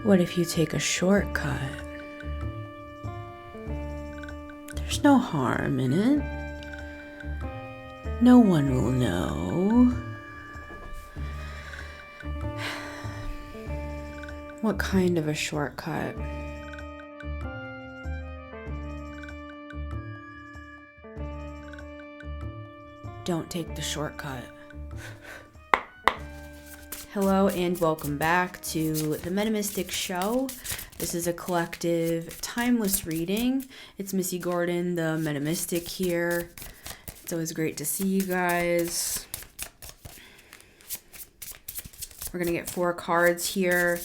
What if you take a shortcut? There's no harm in it. No one will know. What kind of a shortcut? Don't take the shortcut. Hello and welcome back to the Metamystic Show. This is a collective, timeless reading. It's Missy Gordon, the Metamystic here. It's always great to see you guys. We're going to get 4 cards here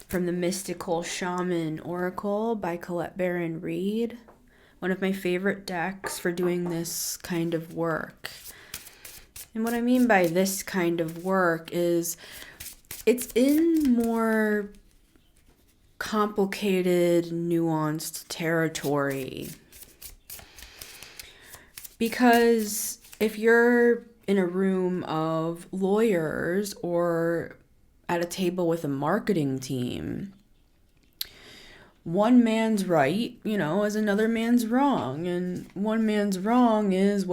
from the Mystical Shaman Oracle by Colette Baron Reed. One of my favorite decks for doing this kind of work. And what I mean by this kind of work is it's in more complicated, nuanced territory. Because if you're in a room of lawyers or at a table with a marketing team, one man's right, is another man's wrong. And one man's wrong is,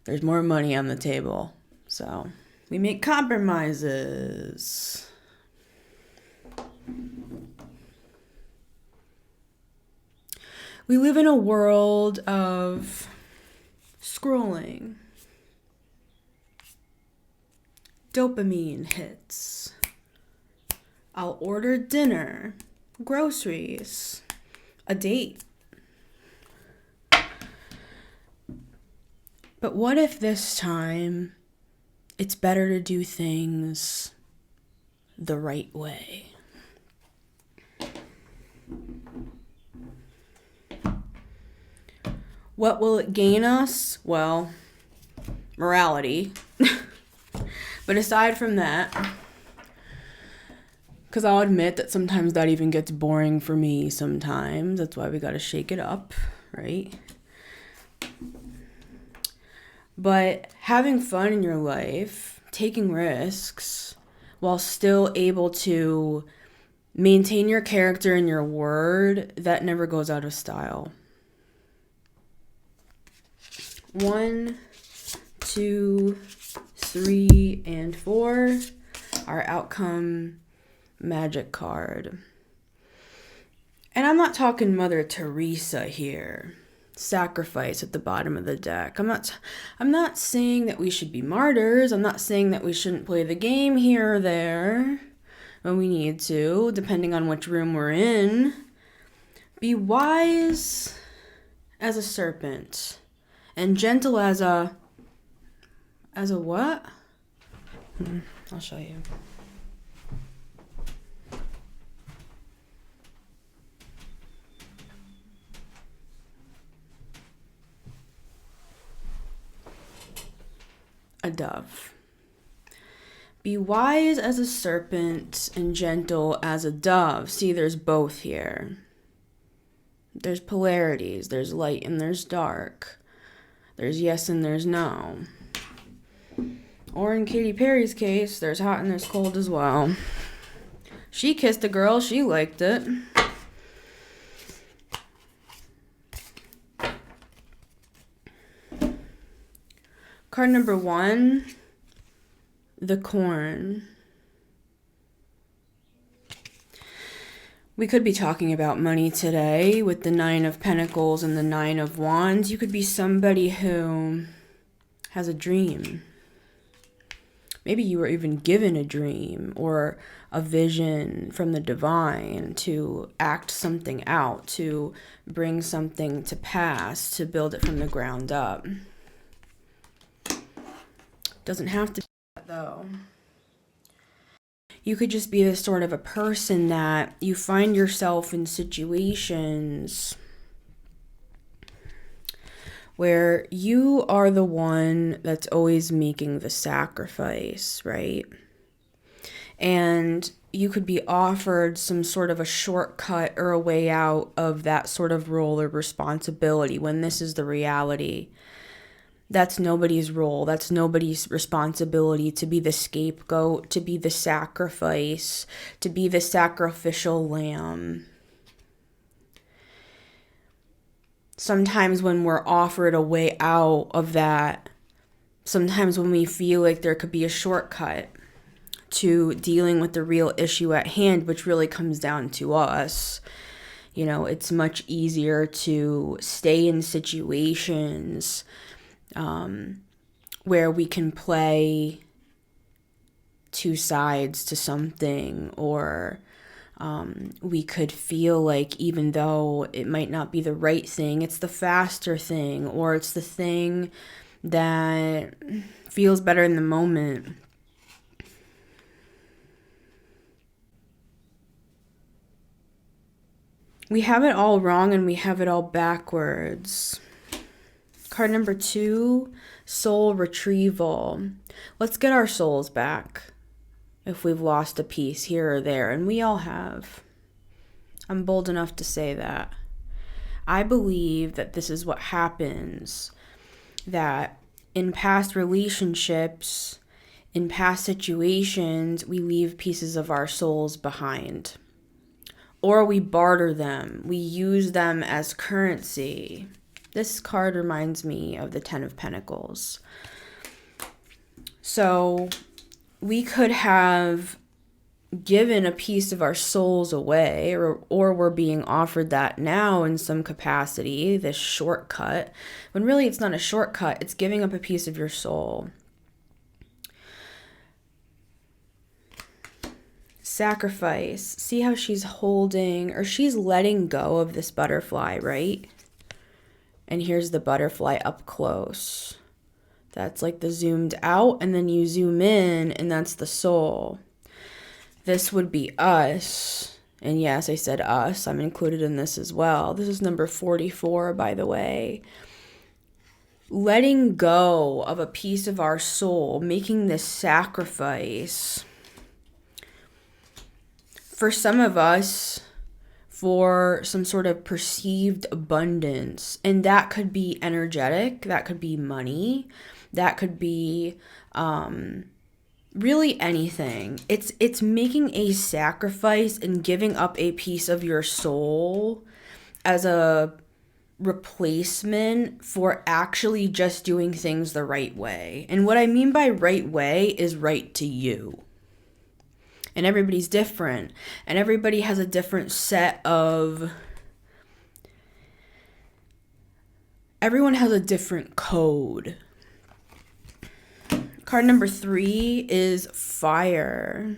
there's more money on the table. So we make compromises. We live in a world of scrolling. Dopamine hits. I'll order dinner, groceries, a date. But what if this time it's better to do things the right way? What will it gain us? Well, morality. But aside from that, because I'll admit that sometimes that even gets boring for me sometimes. That's why we got to shake it up, right? But having fun in your life, taking risks, while still able to maintain your character and your word, that never goes out of style. 1, 2, 3, and 4, our outcome magic card. And I'm not talking Mother Teresa here. Sacrifice at the bottom of the deck. I'm not saying that we should be martyrs. I'm not saying that we shouldn't play the game here or there when we need to, depending on which room we're in. Be wise as a serpent and gentle as a what? I'll show you. A dove. Be wise as a serpent and gentle as a dove. See, there's both here. There's polarities. There's light and there's dark. There's yes and there's no. Or in Katy Perry's case, there's hot and there's cold as well. She kissed a girl. She liked it. Card number 1, the corn. We could be talking about money today with the 9 of Pentacles and the 9 of Wands. You could be somebody who has a dream. Maybe you were even given a dream or a vision from the divine to act something out, to bring something to pass, to build it from the ground up. Doesn't have to be that, though. You could just be the sort of a person that you find yourself in situations where you are the one that's always making the sacrifice, right? And you could be offered some sort of a shortcut or a way out of that sort of role or responsibility when this is the reality That's nobody's role. That's nobody's responsibility to be the scapegoat, to be the sacrifice, to be the sacrificial lamb. Sometimes when we're offered a way out of that, sometimes when we feel like there could be a shortcut to dealing with the real issue at hand, which really comes down to us, you know, it's much easier to stay in situations where we can play two sides to something, or we could feel like even though it might not be the right thing, it's the faster thing, or it's the thing that feels better in the moment. We have it all wrong and we have it all backwards. Card number 2, soul retrieval. Let's get our souls back if we've lost a piece here or there, and we all have. I'm bold enough to say that. I believe that this is what happens, that in past relationships, in past situations, we leave pieces of our souls behind. Or we barter them. We use them as currency. This card reminds me of the Ten of Pentacles. So we could have given a piece of our souls away, or we're being offered that now in some capacity, this shortcut, when really it's not a shortcut, it's giving up a piece of your soul. Sacrifice. See how she's holding, or she's letting go of this butterfly, right? And here's the butterfly up close. That's like the zoomed out, and then you zoom in, and that's the soul. This would be us. And yes, I said us. I'm included in this as well. This is number 44, by the way. Letting go of a piece of our soul, making this sacrifice. For some of us, for some sort of perceived abundance. And that could be energetic. That could be money. That could be really anything. It's making a sacrifice and giving up a piece of your soul as a replacement for actually just doing things the right way. And what I mean by right way is right to you. And everybody's different. And everybody has a different set of... Everyone has a different code. Card number 3 is fire.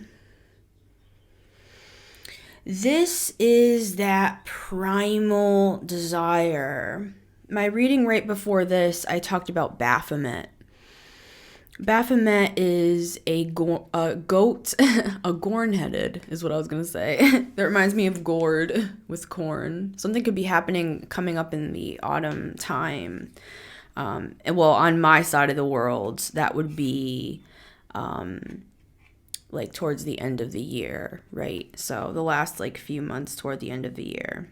This is that primal desire. My reading right before this, I talked about Baphomet. Baphomet is a goat, a gorn-headed is what I was going to say. That reminds me of gourd with corn. Something could be happening coming up in the autumn time. And well, on my side of the world, that would be like towards the end of the year, right? So the last like few months toward the end of the year.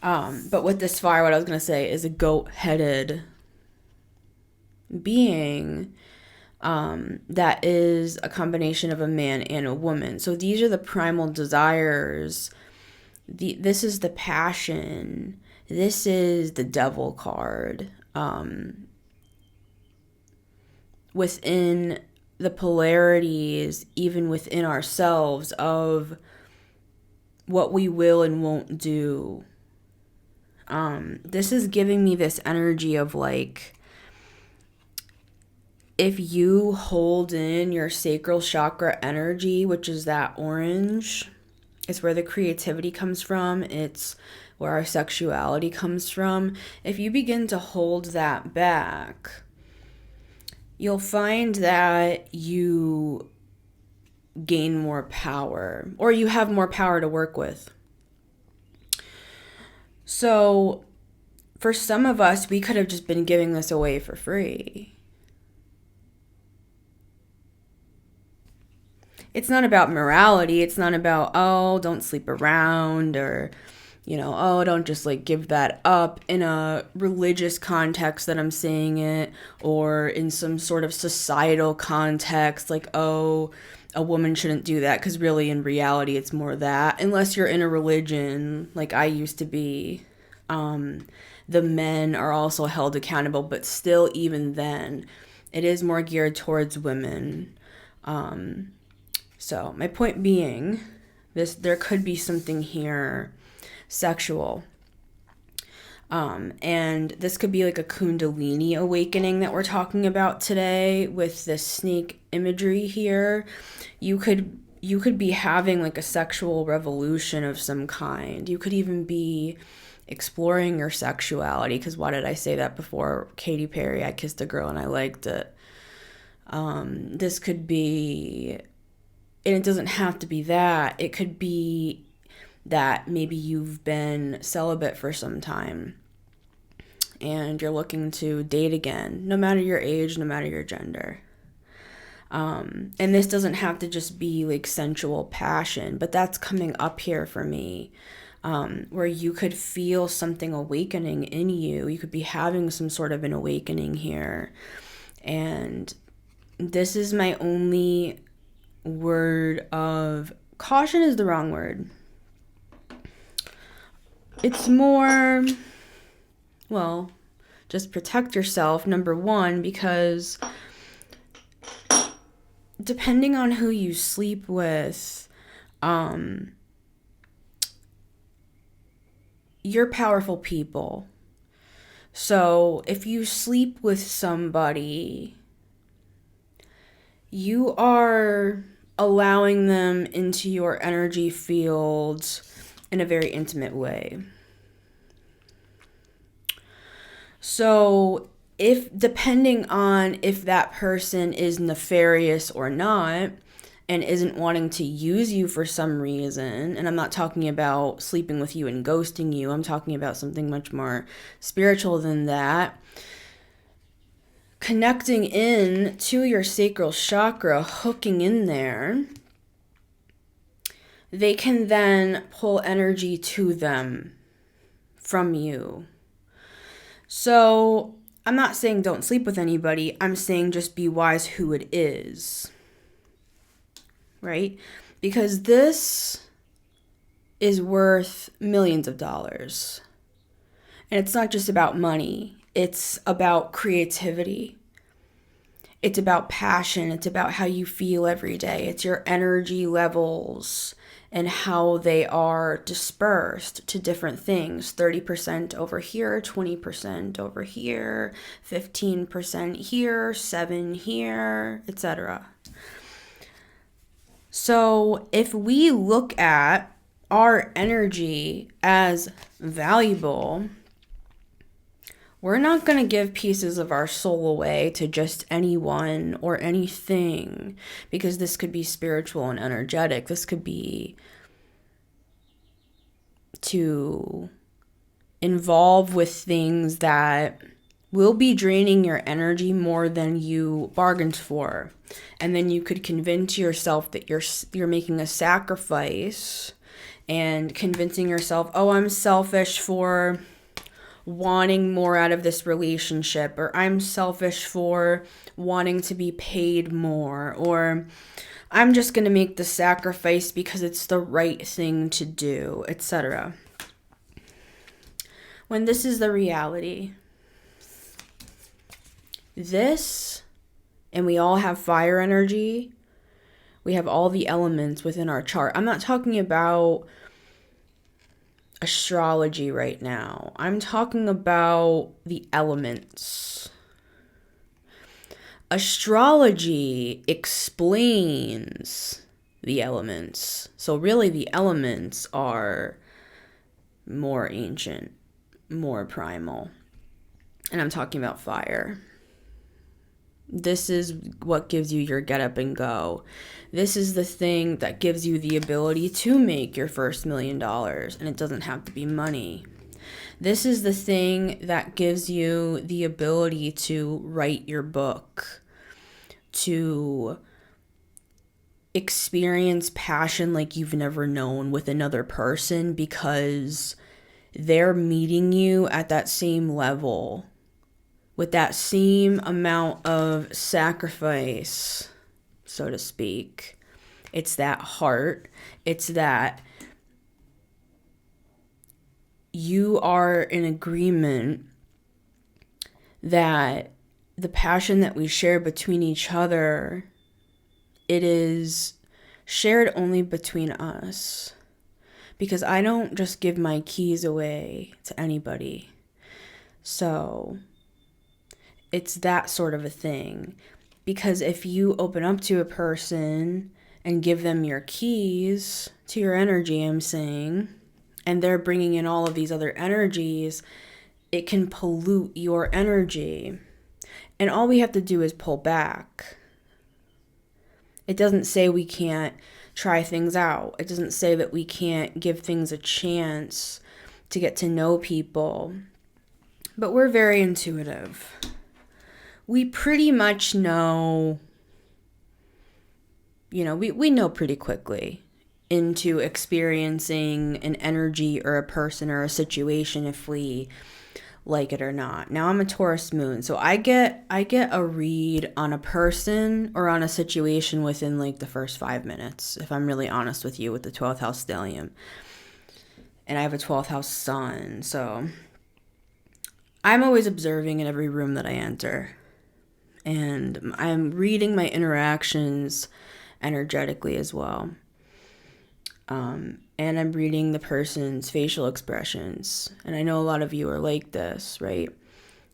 But with this fire, what I was going to say is a goat-headed being that is a combination of a man and a woman. So these are the primal desires. This is the passion. This is the devil card. Within the polarities, even within ourselves, of what we will and won't do. This is giving me this energy of like, if you hold in your sacral chakra energy, which is that orange, it's where the creativity comes from. It's where our sexuality comes from. If you begin to hold that back, you'll find that you gain more power, or you have more power to work with. So for some of us, we could have just been giving this away for free. It's not about morality. It's not about, oh, don't sleep around, or, oh, don't just like give that up in a religious context that I'm saying it, or in some sort of societal context, like, oh, a woman shouldn't do that, because really in reality it's more that, unless you're in a religion like I used to be, the men are also held accountable, but still, even then, it is more geared towards women. So my point being, there could be something here sexual. And this could be like a Kundalini awakening that we're talking about today with this snake imagery here. You could be having like a sexual revolution of some kind. You could even be exploring your sexuality, because why did I say that before? Katy Perry, I kissed a girl and I liked it. This could be, and it doesn't have to be that. It could be that maybe you've been celibate for some time and you're looking to date again, no matter your age, no matter your gender. And this doesn't have to just be like sensual passion, but that's coming up here for me, where you could feel something awakening in you. You could be having some sort of an awakening here. And this is my only word of caution, is the wrong word. It's more, well, just protect yourself, number one, because depending on who you sleep with, you're powerful people. So if you sleep with somebody, you are allowing them into your energy fields in a very intimate way. So depending on if that person is nefarious or not, and isn't wanting to use you for some reason, and I'm not talking about sleeping with you and ghosting you, I'm talking about something much more spiritual than that, connecting in to your sacral chakra, hooking in there, they can then pull energy to them from you. So I'm not saying don't sleep with anybody. I'm saying just be wise who it is. Right? Because this is worth millions of dollars. And it's not just about money. It's about creativity. It's about passion. It's about how you feel every day. It's your energy levels and how they are dispersed to different things. 30% over here, 20% over here, 15% here, 7% here, etc. So if we look at our energy as valuable, we're not going to give pieces of our soul away to just anyone or anything, because this could be spiritual and energetic. This could be to involve with things that will be draining your energy more than you bargained for. And then you could convince yourself that you're making a sacrifice, and convincing yourself, oh, I'm selfish for wanting more out of this relationship, or I'm selfish for wanting to be paid more, or I'm just going to make the sacrifice because it's the right thing to do, etc. When this is the reality. This, and we all have fire energy. We have all the elements within our chart. I'm not talking about astrology right now. I'm talking about the elements. Astrology explains the elements. So really the elements are more ancient, more primal. And I'm talking about fire. This is what gives you your get up and go. This is the thing that gives you the ability to make your first $1 million, and it doesn't have to be money. This is the thing that gives you the ability to write your book, to experience passion like you've never known with another person, because they're meeting you at that same level with that same amount of sacrifice, so to speak. It's that heart. It's that you are in agreement that the passion that we share between each other, it is shared only between us. Because I don't just give my keys away to anybody. So it's that sort of a thing. Because if you open up to a person and give them your keys to your energy, I'm saying, and they're bringing in all of these other energies, it can pollute your energy. And all we have to do is pull back. It doesn't say we can't try things out. It doesn't say that we can't give things a chance to get to know people. But we're very intuitive. We pretty much know, we know pretty quickly into experiencing an energy or a person or a situation if we like it or not. Now I'm a Taurus moon, so I get a read on a person or on a situation within like the first 5 minutes, if I'm really honest with you, with the 12th house stellium. And I have a 12th house sun, so I'm always observing in every room that I enter. And I'm reading my interactions energetically as well. And I'm reading the person's facial expressions. And I know a lot of you are like this, right?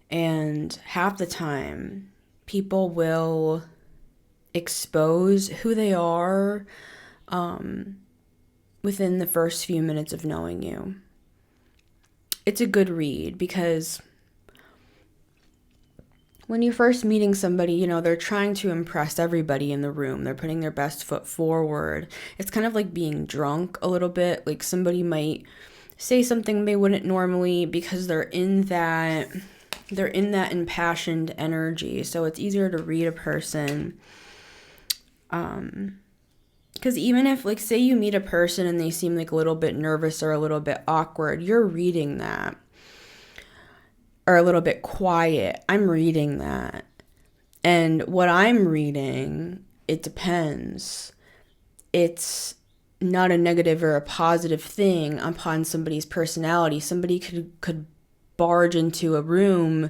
And half the time, people will expose who they are within the first few minutes of knowing you. It's a good read because when you're first meeting somebody, they're trying to impress everybody in the room. They're putting their best foot forward. It's kind of like being drunk a little bit. Like somebody might say something they wouldn't normally because they're in that impassioned energy. So it's easier to read a person. Because even if, like, say you meet a person and they seem like a little bit nervous or a little bit awkward, you're reading that. Or a little bit quiet. I'm reading that. And what I'm reading, it depends. It's not a negative or a positive thing upon somebody's personality. Somebody could barge into a room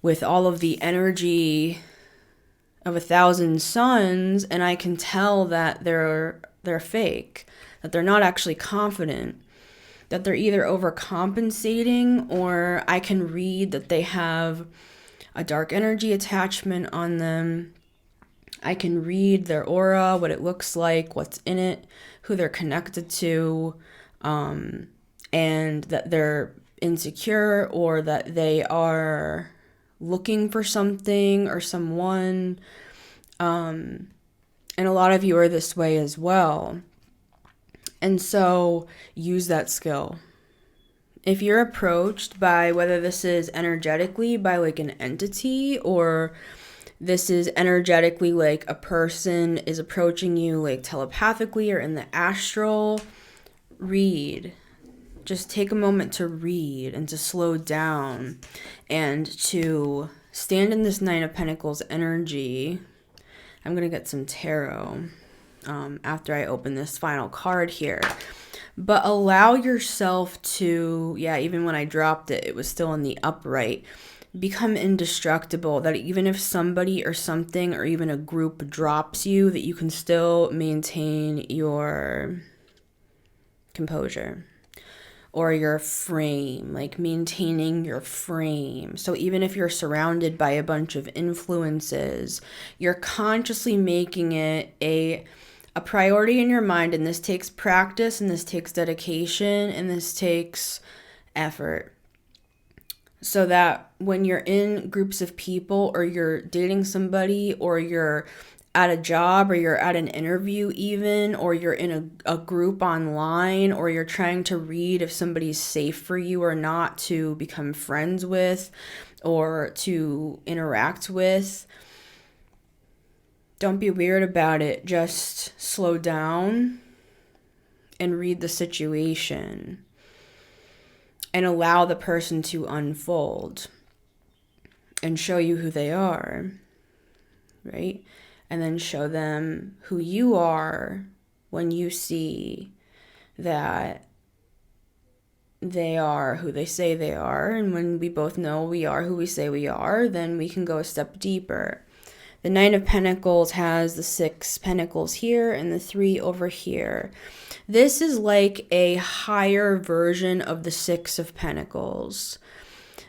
with all of the energy of 1,000 suns, and I can tell that they're fake, that they're not actually confident, that they're either overcompensating, or I can read that they have a dark energy attachment on them. I can read their aura, what it looks like, what's in it, who they're connected to, and that they're insecure or that they are looking for something or someone. And a lot of you are this way as well. And so use that skill. If you're approached by, whether this is energetically by like an entity, or this is energetically like a person is approaching you like telepathically or in the astral, read. Just take a moment to read and to slow down and to stand in this Nine of Pentacles energy. I'm going to get some tarot after I open this final card here. But allow yourself to, even when I dropped it, it was still in the upright. Become indestructible, that even if somebody or something or even a group drops you, that you can still maintain your composure. Or your frame, like maintaining your frame. So even if you're surrounded by a bunch of influences, you're consciously making it a priority in your mind, and this takes practice, and this takes dedication, and this takes effort. So that when you're in groups of people, or you're dating somebody, or you're at a job, or you're at an interview even, or you're in a group online, or you're trying to read if somebody's safe for you or not to become friends with or to interact with, don't be weird about it. Just slow down and read the situation. and allow the person to unfold and show you who they are, right? And then show them who you are when you see that they are who they say they are. And when we both know we are who we say we are, then we can go a step deeper. The Nine of Pentacles has the 6 Pentacles here and the 3 over here. This is like a higher version of the 6 of Pentacles.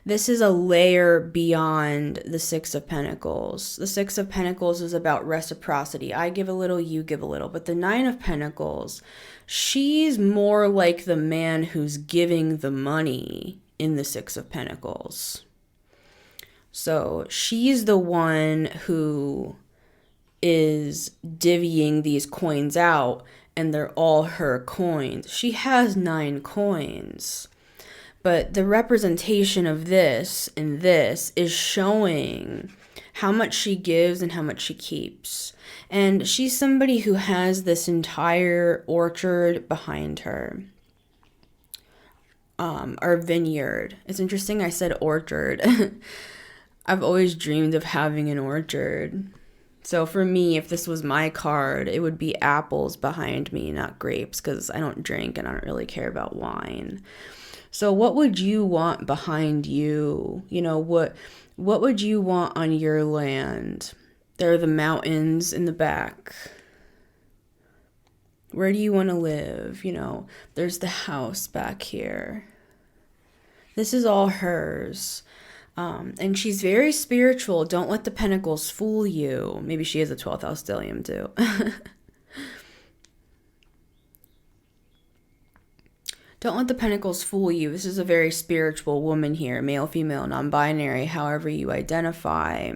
This is a layer beyond the 6 of Pentacles. The 6 of Pentacles is about reciprocity. I give a little, you give a little. But the 9 of Pentacles, she's more like the man who's giving the money in the 6 of Pentacles. So she's the one who is divvying these coins out, and they're all her coins. She has 9 coins. But the representation of this and this is showing how much she gives and how much she keeps. And she's somebody who has this entire orchard behind her. Or vineyard. It's interesting I said orchard. I've always dreamed of having an orchard. So for me, if this was my card, it would be apples behind me, not grapes, because I don't drink and I don't really care about wine. So what would you want behind you? You know, what would you want on your land? There are the mountains in the back. Where do you want to live? You know, there's the house back here. This is all hers. And she's very spiritual. Don't let the pentacles fool you. Maybe she is a 12th house stellium too. Don't let the pentacles fool you. This is a very spiritual woman here. Male, female, non-binary, however you identify.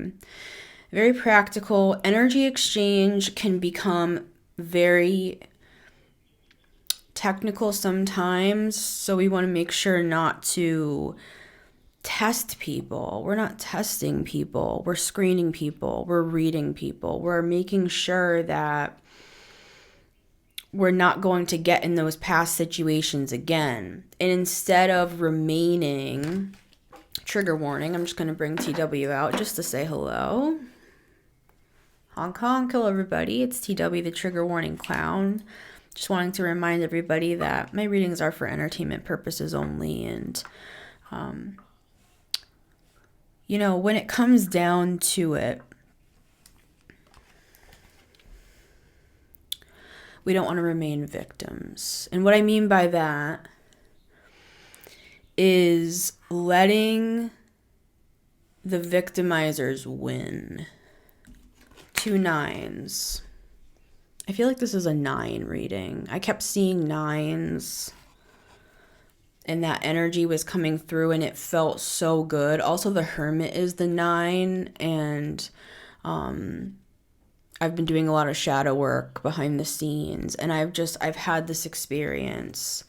Very practical. Energy exchange can become very technical sometimes. So we want to make sure not to test people. We're not testing people. We're screening people. We're reading people. We're making sure that we're not going to get in those past situations again. And instead of remaining, trigger warning, I'm just going to bring TW out just to say hello. Honk honk, hello everybody. It's TW, the trigger warning clown. Just wanting to remind everybody that my readings are for entertainment purposes only. And, you know, when it comes down to it, we don't want to remain victims. And what I mean by that is letting the victimizers win. 2 9s. I feel like this is a 9 reading. I kept seeing 9s. And that energy was coming through and it felt so good. Also, the Hermit is the 9. And I've been doing a lot of shadow work behind the scenes, and I've had this experience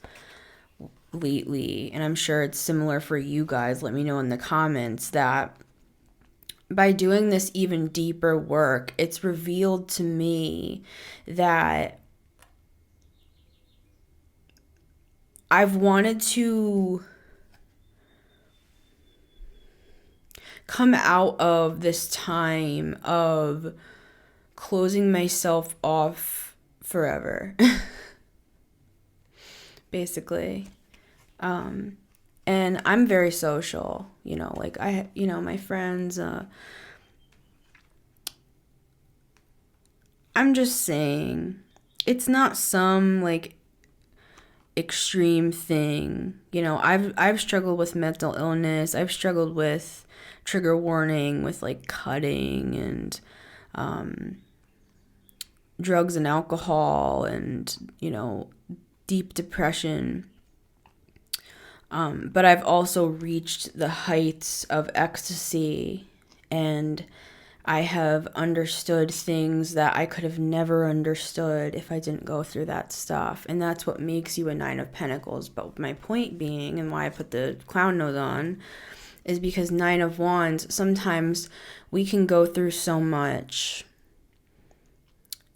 lately, and I'm sure it's similar for you guys. Let me know in the comments that by doing this even deeper work, it's revealed to me that I've wanted to come out of this time of closing myself off forever, basically. And I'm very social, you know, like my friends, I'm just saying it's not some like extreme thing. You know, I've struggled with mental illness. I've struggled with trigger warning, with like cutting and, drugs and alcohol and, you know, deep depression. But I've also reached the heights of ecstasy, and I have understood things that I could have never understood if I didn't go through that stuff. And that's what makes you a 9 of Pentacles. But my point being, and why I put the clown nose on, is because 9 of Wands, sometimes we can go through so much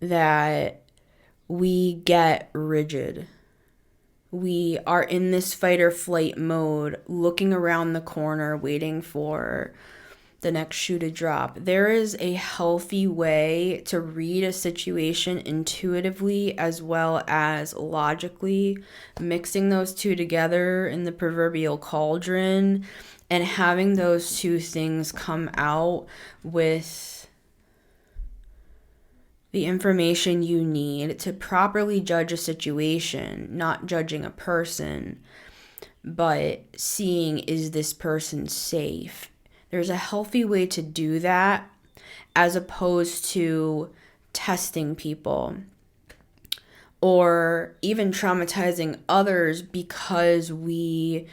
that we get rigid. we are in this fight or flight mode, looking around the corner, waiting for the next shoe to drop. There is a healthy way to read a situation intuitively as well as logically, mixing those two together in the proverbial cauldron and having those two things come out with the information you need to properly judge a situation, not judging a person, but seeing, is this person safe? There's a healthy way to do that as opposed to testing people or even traumatizing others because we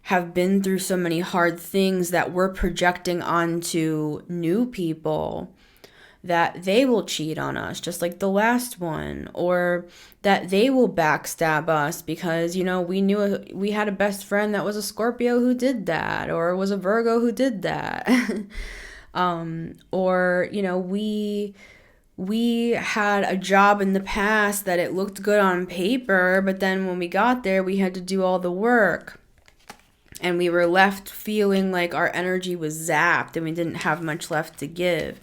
have been through so many hard things that we're projecting onto new people that they will cheat on us just like the last one, or that they will backstab us because, you know, we had a best friend that was a Scorpio who did that, or was a Virgo who did that. Or, you know, we had a job in the past that it looked good on paper, but then when we got there, we had to do all the work. And we were left feeling like our energy was zapped and we didn't have much left to give.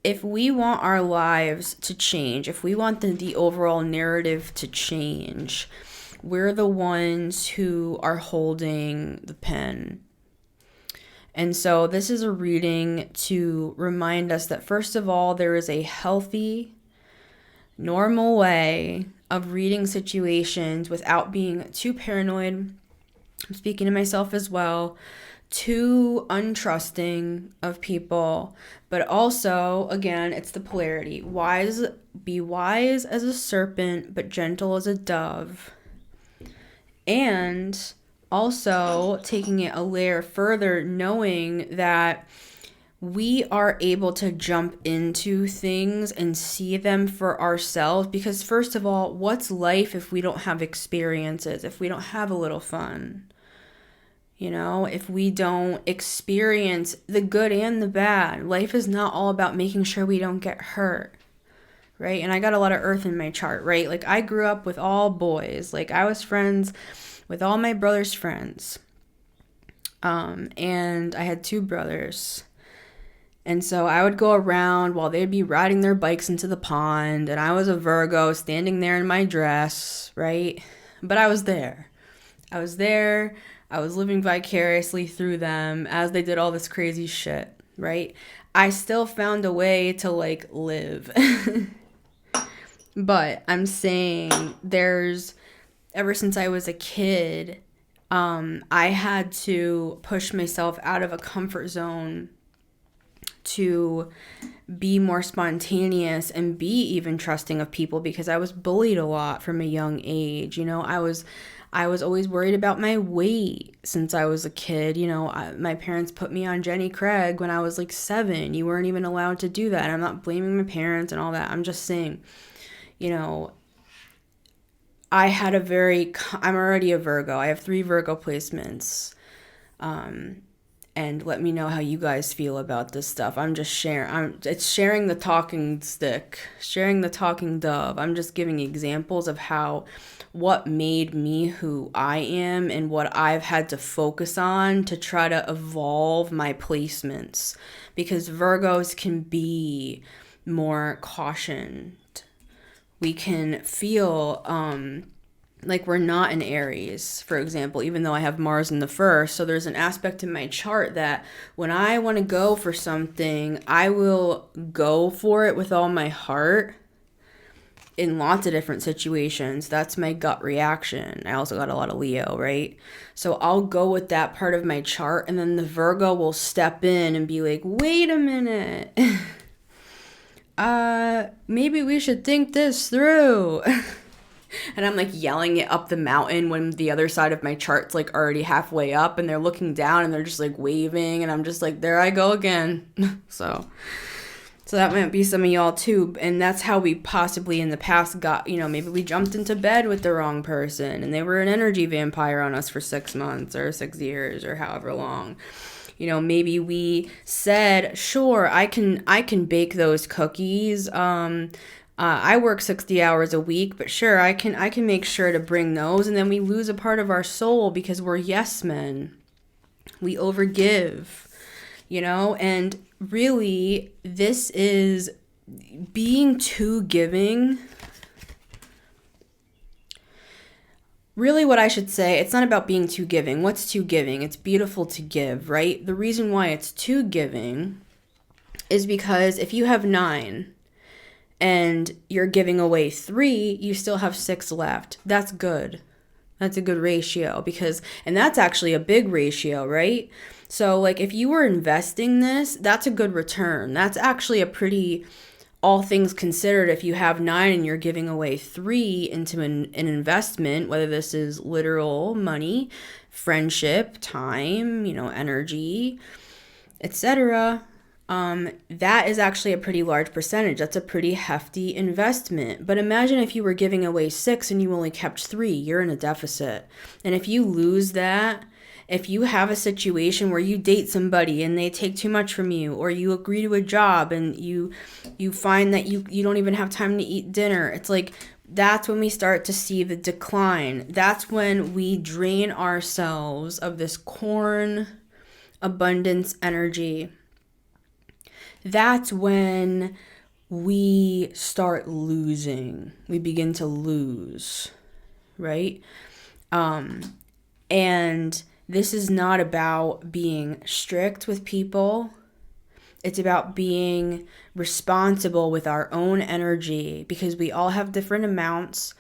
If we want our lives to change, if we want the overall narrative to change, we're the ones who are holding the pen. And so this is a reading to remind us that, first of all, there is a healthy, normal way of reading situations without being too paranoid. I'm speaking to myself as well. Too untrusting of people, but also, again, it's the polarity. Be wise as a serpent, but gentle as a dove. And also taking it a layer further, knowing that we are able to jump into things and see them for ourselves. Because first of all, what's life if we don't have experiences, if we don't have a little fun? You know, if we don't experience the good and the bad, life is not all about making sure we don't get hurt, right? And I got a lot of earth in my chart, right? Like, I grew up with all boys. Like, I was friends with all my brother's friends. And I had 2 brothers. And so I would go around while they'd be riding their bikes into the pond, and I was a Virgo standing there in my dress, right? But I was there. I was living vicariously through them as they did all this crazy shit, right? I still found a way to, like, live. But I'm saying ever since I was a kid, I had to push myself out of a comfort zone to be more spontaneous and be even trusting of people, because I was bullied a lot from a young age. You know, I was always worried about my weight since I was a kid. You know, my parents put me on Jenny Craig when I was like 7. You weren't even allowed to do that. And I'm not blaming my parents and all that. I'm just saying, you know, I'm already a Virgo. I have 3 Virgo placements. And let me know how you guys feel about this stuff. I'm just it's sharing the talking stick, sharing the talking dove. I'm just giving examples of what made me who I am and what I've had to focus on to try to evolve my placements. Because Virgos can be more cautioned. We can feel like we're not in Aries, for example, even though I have Mars in the 1st. So there's an aspect in my chart that when I want to go for something, I will go for it with all my heart in lots of different situations. That's my gut reaction. I also got a lot of Leo, right? So I'll go with that part of my chart, and then the Virgo will step in and be like, wait a minute. Maybe we should think this through. And I'm like yelling it up the mountain when the other side of my chart's like already halfway up, and they're looking down and they're just like waving, and I'm just like, there I go again. So that might be some of y'all too. And that's how we possibly in the past got, you know, maybe we jumped into bed with the wrong person and they were an energy vampire on us for 6 months or 6 years or however long. You know, maybe we said, sure, I can bake those cookies. I work 60 hours a week, but sure, I can make sure to bring those, and then we lose a part of our soul because we're yes men. We overgive, and really this is being too giving. Really, what I should say, it's not about being too giving. What's too giving? It's beautiful to give, right? The reason why it's too giving is because if you have 9 and you're giving away 3, you still have 6 left. That's good. That's a good ratio and that's actually a big ratio, right? So like if you were investing this, that's a good return. That's actually a pretty, all things considered, if you have 9 and you're giving away 3 into an investment, whether this is literal money, friendship, time, energy, etc., that is actually a pretty large percentage. That's a pretty hefty investment. But imagine if you were giving away 6 and you only kept 3, you're in a deficit. And if you lose that, if you have a situation where you date somebody and they take too much from you, or you agree to a job and you find that you don't even have time to eat dinner, it's like that's when we start to see the decline. That's when we drain ourselves of this corn abundance energy. That's when we start losing. We begin to lose, right? And this is not about being strict with people. It's about being responsible with our own energy, because we all have different amounts.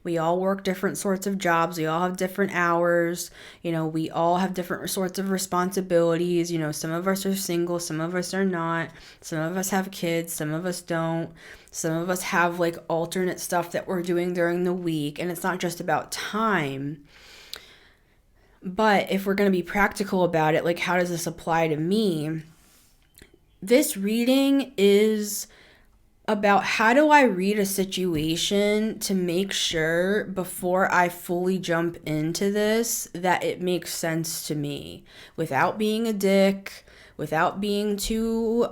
We all work different sorts of jobs. We all have different hours. We all have different sorts of responsibilities. Some of us are single, some of us are not. Some of us have kids, some of us don't. Some of us have like alternate stuff that we're doing during the week. And it's not just about time. But if we're going to be practical about it, like how does this apply to me? This reading is about how do I read a situation to make sure before I fully jump into this that it makes sense to me without being a dick, without being too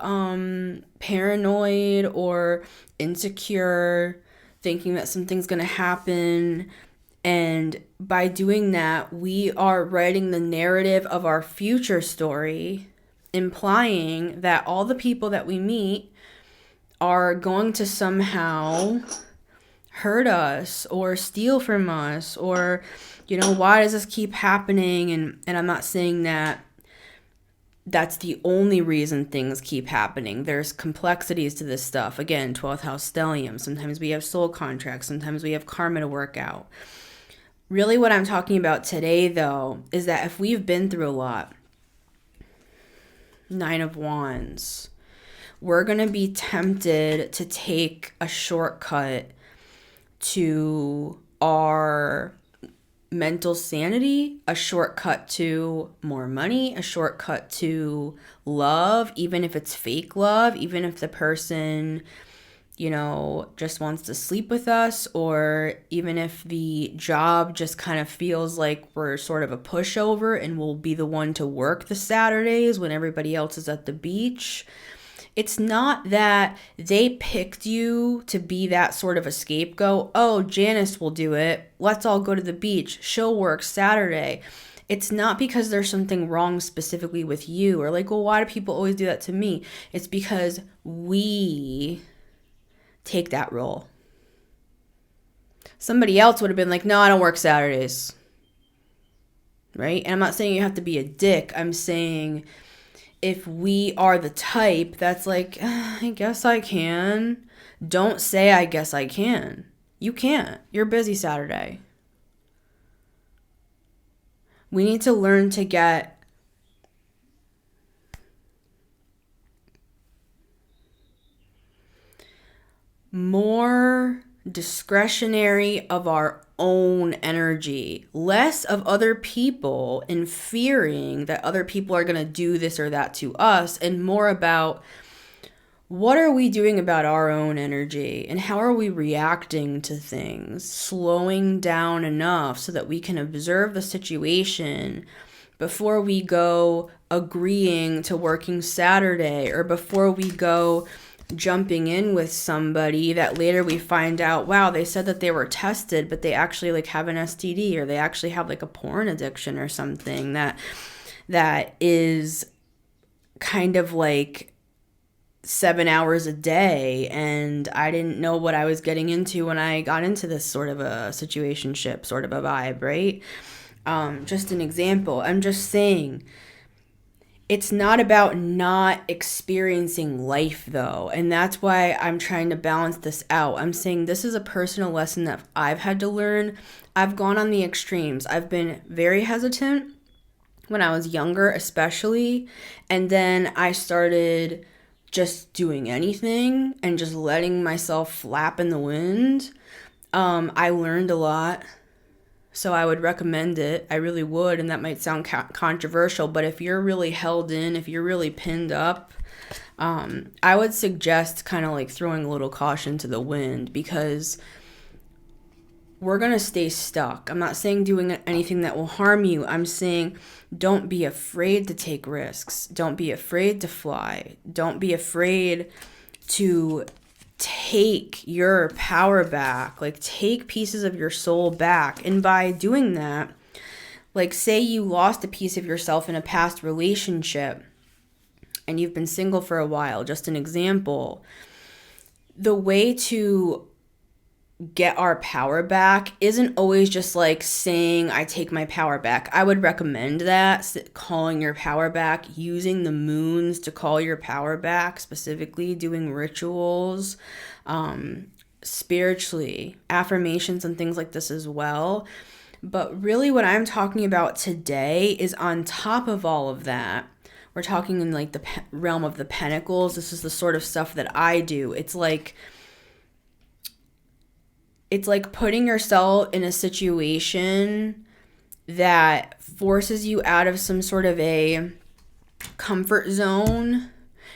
paranoid or insecure, thinking that something's going to happen. And by doing that, we are writing the narrative of our future story, implying that all the people that we meet are going to somehow hurt us or steal from us, or, why does this keep happening? And I'm not saying that that's the only reason things keep happening. There's complexities to this stuff. Again, 12th house stellium. Sometimes we have soul contracts. Sometimes we have karma to work out. Really what I'm talking about today, though, is that if we've been through a lot, 9 of Wands, we're going to be tempted to take a shortcut to our mental sanity, a shortcut to more money, a shortcut to love, even if it's fake love, even if the person, just wants to sleep with us, or even if the job just kind of feels like we're sort of a pushover and we'll be the one to work the Saturdays when everybody else is at the beach. It's not that they picked you to be that sort of a scapegoat. Oh, Janice will do it. Let's all go to the beach. She'll work Saturday. It's not because there's something wrong specifically with you, or like, well, why do people always do that to me? It's because we take that role. Somebody else would have been like, no, I don't work Saturdays. Right? And I'm not saying you have to be a dick. I'm saying if we are the type that's like, I guess I can, don't say, I guess I can. You can't. You're busy Saturday. We need to learn to get more discretionary of our own energy, less of other people and fearing that other people are going to do this or that to us, and more about what are we doing about our own energy and how are we reacting to things, slowing down enough so that we can observe the situation before we go agreeing to working Saturday, or before we go jumping in with somebody that later we find out, wow, they said that they were tested, but they actually like have an STD, or they actually have like a porn addiction or something that is kind of like 7 hours a day, and I didn't know what I was getting into when I got into this sort of a situationship, sort of a vibe, right? Just an example. I'm just saying, it's not about not experiencing life though, and that's why I'm trying to balance this out. I'm saying this is a personal lesson that I've had to learn. I've gone on the extremes. I've been very hesitant when I was younger, especially, and then I started just doing anything and just letting myself flap in the wind. I learned a lot, so I would recommend it. I really would, and that might sound controversial, but if you're really held in, if you're really pinned up, I would suggest kind of like throwing a little caution to the wind, because we're going to stay stuck. I'm not saying doing anything that will harm you. I'm saying don't be afraid to take risks. Don't be afraid to fly. Don't be afraid to take your power back. Like, take pieces of your soul back. And by doing that, like, say you lost a piece of yourself in a past relationship and you've been single for a while, just an example. The way to get our power back isn't always just like saying I take my power back. I would recommend that, calling your power back, using the moons to call your power back, specifically doing rituals, spiritually, affirmations and things like this as well. But really what I'm talking about today is on top of all of that. We're talking in like the realm of the pentacles. This is the sort of stuff that I do. It's like putting yourself in a situation that forces you out of some sort of a comfort zone,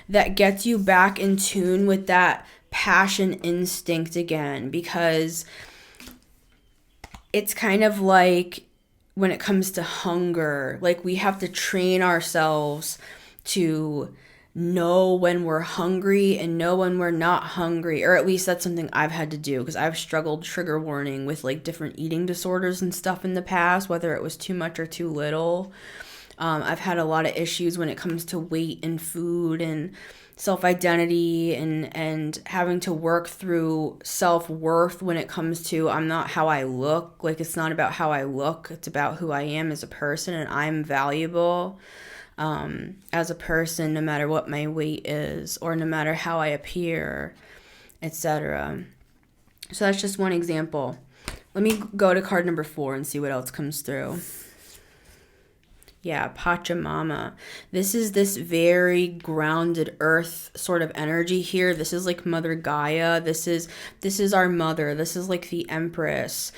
that gets you back in tune with that passion instinct again. Because it's kind of like when it comes to hunger, like we have to train ourselves to know when we're hungry and know when we're not hungry, or at least that's something I've had to do, because I've struggled, trigger warning, with like different eating disorders and stuff in the past, whether it was too much or too little. I've had a lot of issues when it comes to weight and food and self-identity, and having to work through self-worth when it comes to I'm not how I look. Like, it's not about how I look, it's about who I am as a person, and I'm valuable as a person, no matter what my weight is, or no matter how I appear, etc. So that's just one example. Let me go to card number 4 and see what else comes through. Yeah, Pachamama. This is this very grounded earth sort of energy here. This is like Mother Gaia. This is our mother. This is like the Empress.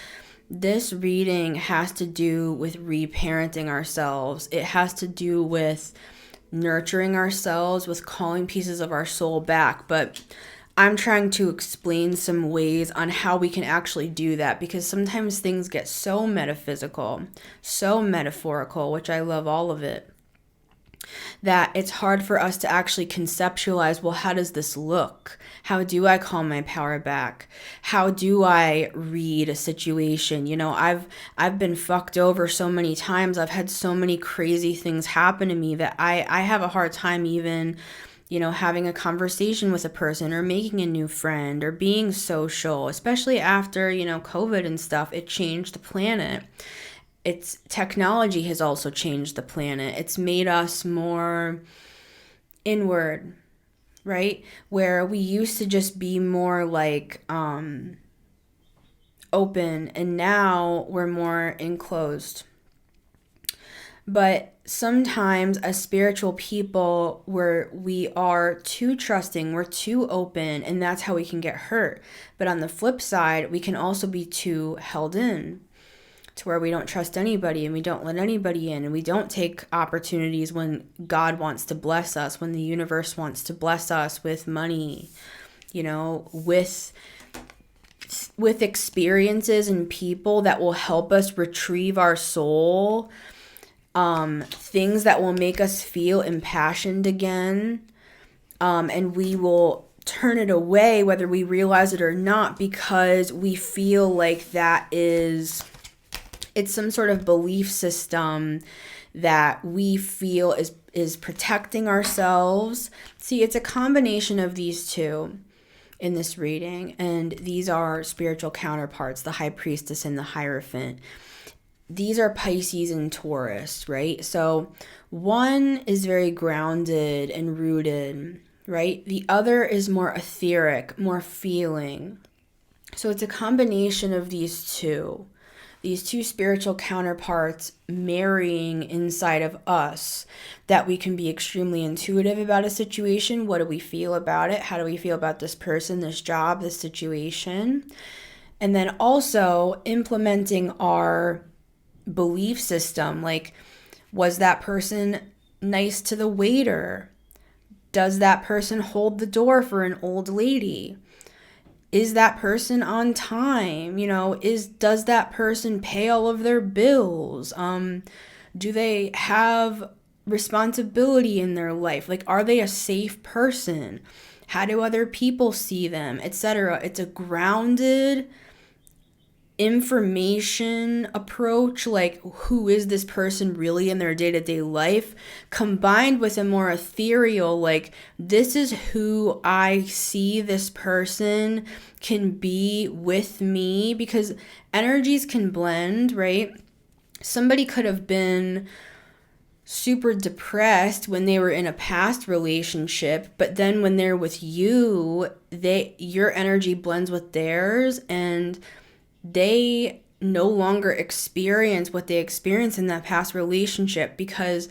This reading has to do with reparenting ourselves. It has to do with nurturing ourselves, with calling pieces of our soul back. But I'm trying to explain some ways on how we can actually do that, because sometimes things get so metaphysical, so metaphorical, which I love all of it, that it's hard for us to actually conceptualize, well, how does this look? How do I call my power back? How do I read a situation? You know, I've been fucked over so many times. I've had so many crazy things happen to me that I have a hard time even, you know, having a conversation with a person, or making a new friend, or being social, especially after, you know, COVID and stuff. It changed the planet. It's technology has also changed the planet. It's made us more inward, right? Where we used to just be more like open, and now we're more enclosed. But sometimes as spiritual people, we are too trusting, we're too open, and that's how we can get hurt. But on the flip side, we can also be too held in, to where we don't trust anybody, and we don't let anybody in, and we don't take opportunities when God wants to bless us, when the universe wants to bless us with money, you know, with experiences and people that will help us retrieve our soul, things that will make us feel impassioned again, and we will turn it away, whether we realize it or not, because we feel like it's some sort of belief system that we feel is protecting ourselves. See, it's a combination of these two in this reading, and these are spiritual counterparts, the High Priestess and the Hierophant. These are Pisces and Taurus, right? So one is very grounded and rooted, right? The other is more etheric, more feeling. So it's a combination of these two spiritual counterparts marrying inside of us, that we can be extremely intuitive about a situation. What do we feel about it? How do we feel about this person, this job, this situation? And then also implementing our belief system. Like, was that person nice to the waiter? Does that person hold the door for an old lady? Is that person on time? Does that person pay all of their bills? Do they have responsibility in their life? Like, are they a safe person? How do other people see them, etc.? It's a grounded information approach, like who is this person really in their day-to-day life, combined with a more ethereal, like this is who I see this person can be with me, because energies can blend, right? Somebody could have been super depressed when they were in a past relationship, but then when they're with you, your energy blends with theirs, and they no longer experience what they experienced in that past relationship, because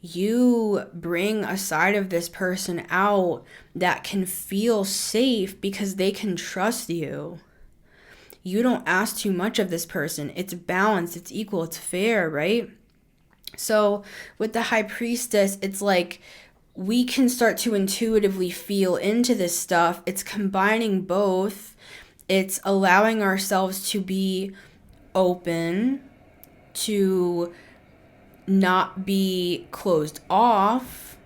you bring a side of this person out that can feel safe because they can trust you. You don't ask too much of this person. It's balanced, it's equal, it's fair, right? So with the High Priestess, it's like we can start to intuitively feel into this stuff. It's combining both. It's allowing ourselves to be open, to not be closed off,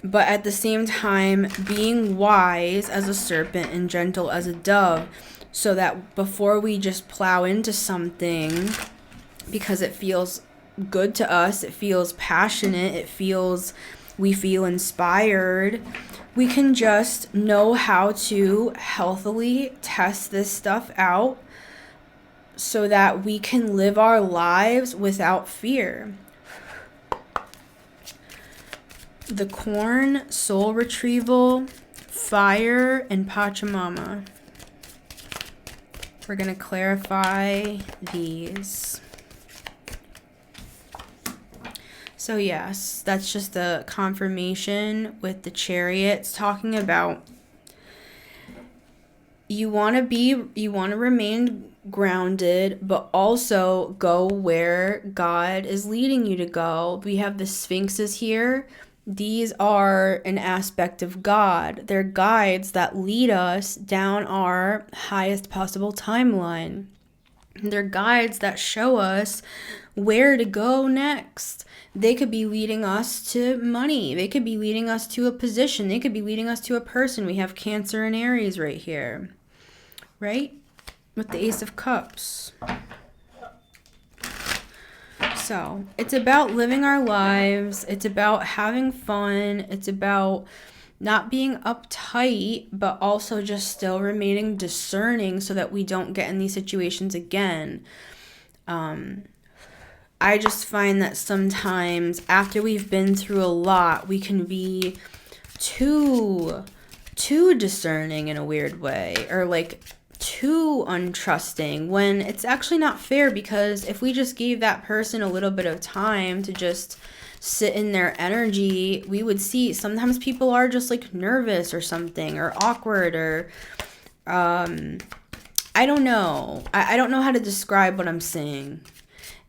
but at the same time being wise as a serpent and gentle as a dove, so that before we just plow into something because it feels good to us, it feels passionate, we feel inspired, we can just know how to healthily test this stuff out so that we can live our lives without fear. The corn, soul retrieval, fire, and Pachamama. We're going to clarify these. So yes, that's just a confirmation with the Chariots, talking about you want to remain grounded, but also go where God is leading you to go. We have the Sphinxes here. These are an aspect of God. They're guides that lead us down our highest possible timeline. They're guides that show us where to go next. They could be leading us to money. They could be leading us to a position. They could be leading us to a person. We have Cancer and Aries right here, right? With the Ace of Cups. So it's about living our lives. It's about having fun. It's about not being uptight, but also just still remaining discerning so that we don't get in these situations again. I just find that sometimes after we've been through a lot, we can be too discerning in a weird way, or like too untrusting, when it's actually not fair, because if we just gave that person a little bit of time to just sit in their energy, we would see sometimes people are just like nervous or something, or awkward, or I don't know. I don't know how to describe what I'm saying.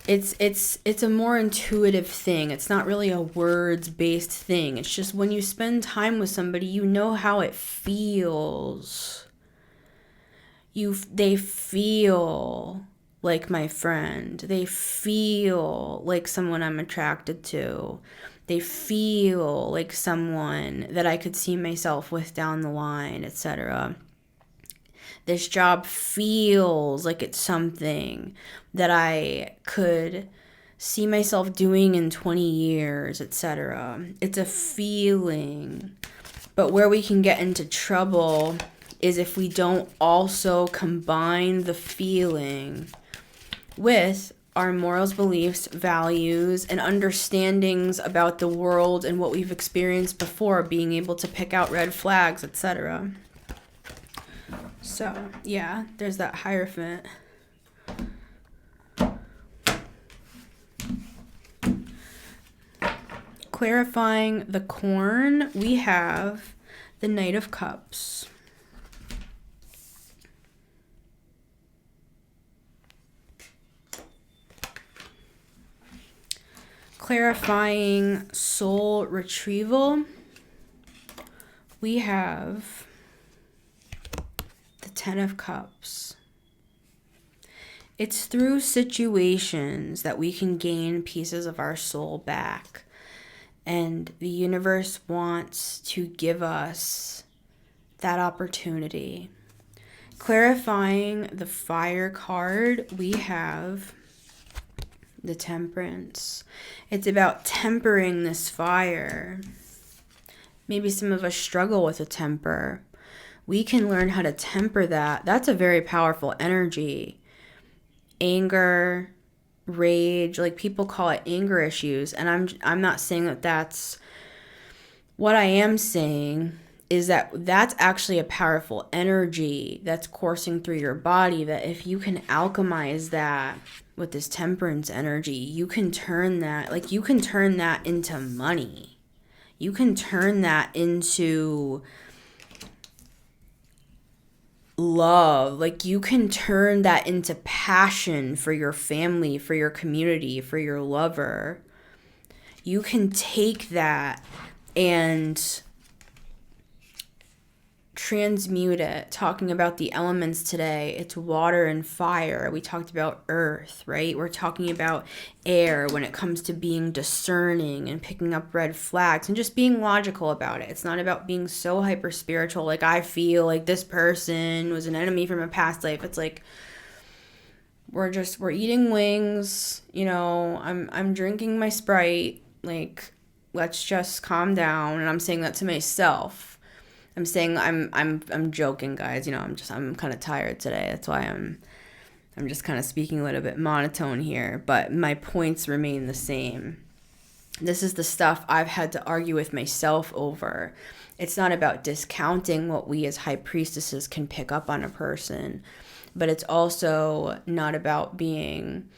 It's a more intuitive thing. It's not really a words-based thing. It's just when you spend time with somebody, you know how it feels. They feel like my friend. They feel like someone I'm attracted to. They feel like someone that I could see myself with down the line, etc. This job feels like it's something that I could see myself doing in 20 years, etc. It's a feeling. But where we can get into trouble is if we don't also combine the feeling with our morals, beliefs, values, and understandings about the world and what we've experienced before, being able to pick out red flags, etc. So, yeah, there's that Hierophant. Clarifying the corn, we have the Knight of Cups. Clarifying soul retrieval, we have the Ten of Cups. It's through situations that we can gain pieces of our soul back. And the universe wants to give us that opportunity. Clarifying the Fire card, we have the Temperance. It's about tempering this fire. Maybe some of us struggle with a temper. We can learn how to temper that. That's a very powerful energy. Anger, rage, like people call it anger issues, and I'm not saying that that's what I am saying is that that's actually a powerful energy that's coursing through your body, that if you can alchemize that with this temperance energy, you can turn that into money. You can turn that into love. Like, you can turn that into passion for your family, for your community, for your lover. You can take that and transmute it. Talking about the elements today, it's water and fire. We talked about earth, right? We're talking about air when it comes to being discerning and picking up red flags and just being logical about it. It's not about being so hyper spiritual, like I feel like this person was an enemy from a past life. It's like we're eating wings, I'm drinking my Sprite, like let's just calm down. And I'm saying that to myself. I'm saying I'm joking, guys. I'm kind of tired today. That's why I'm just kind of speaking a little bit monotone here, but my points remain the same. This is the stuff I've had to argue with myself over. It's not about discounting what we as high priestesses can pick up on a person, but it's also not about being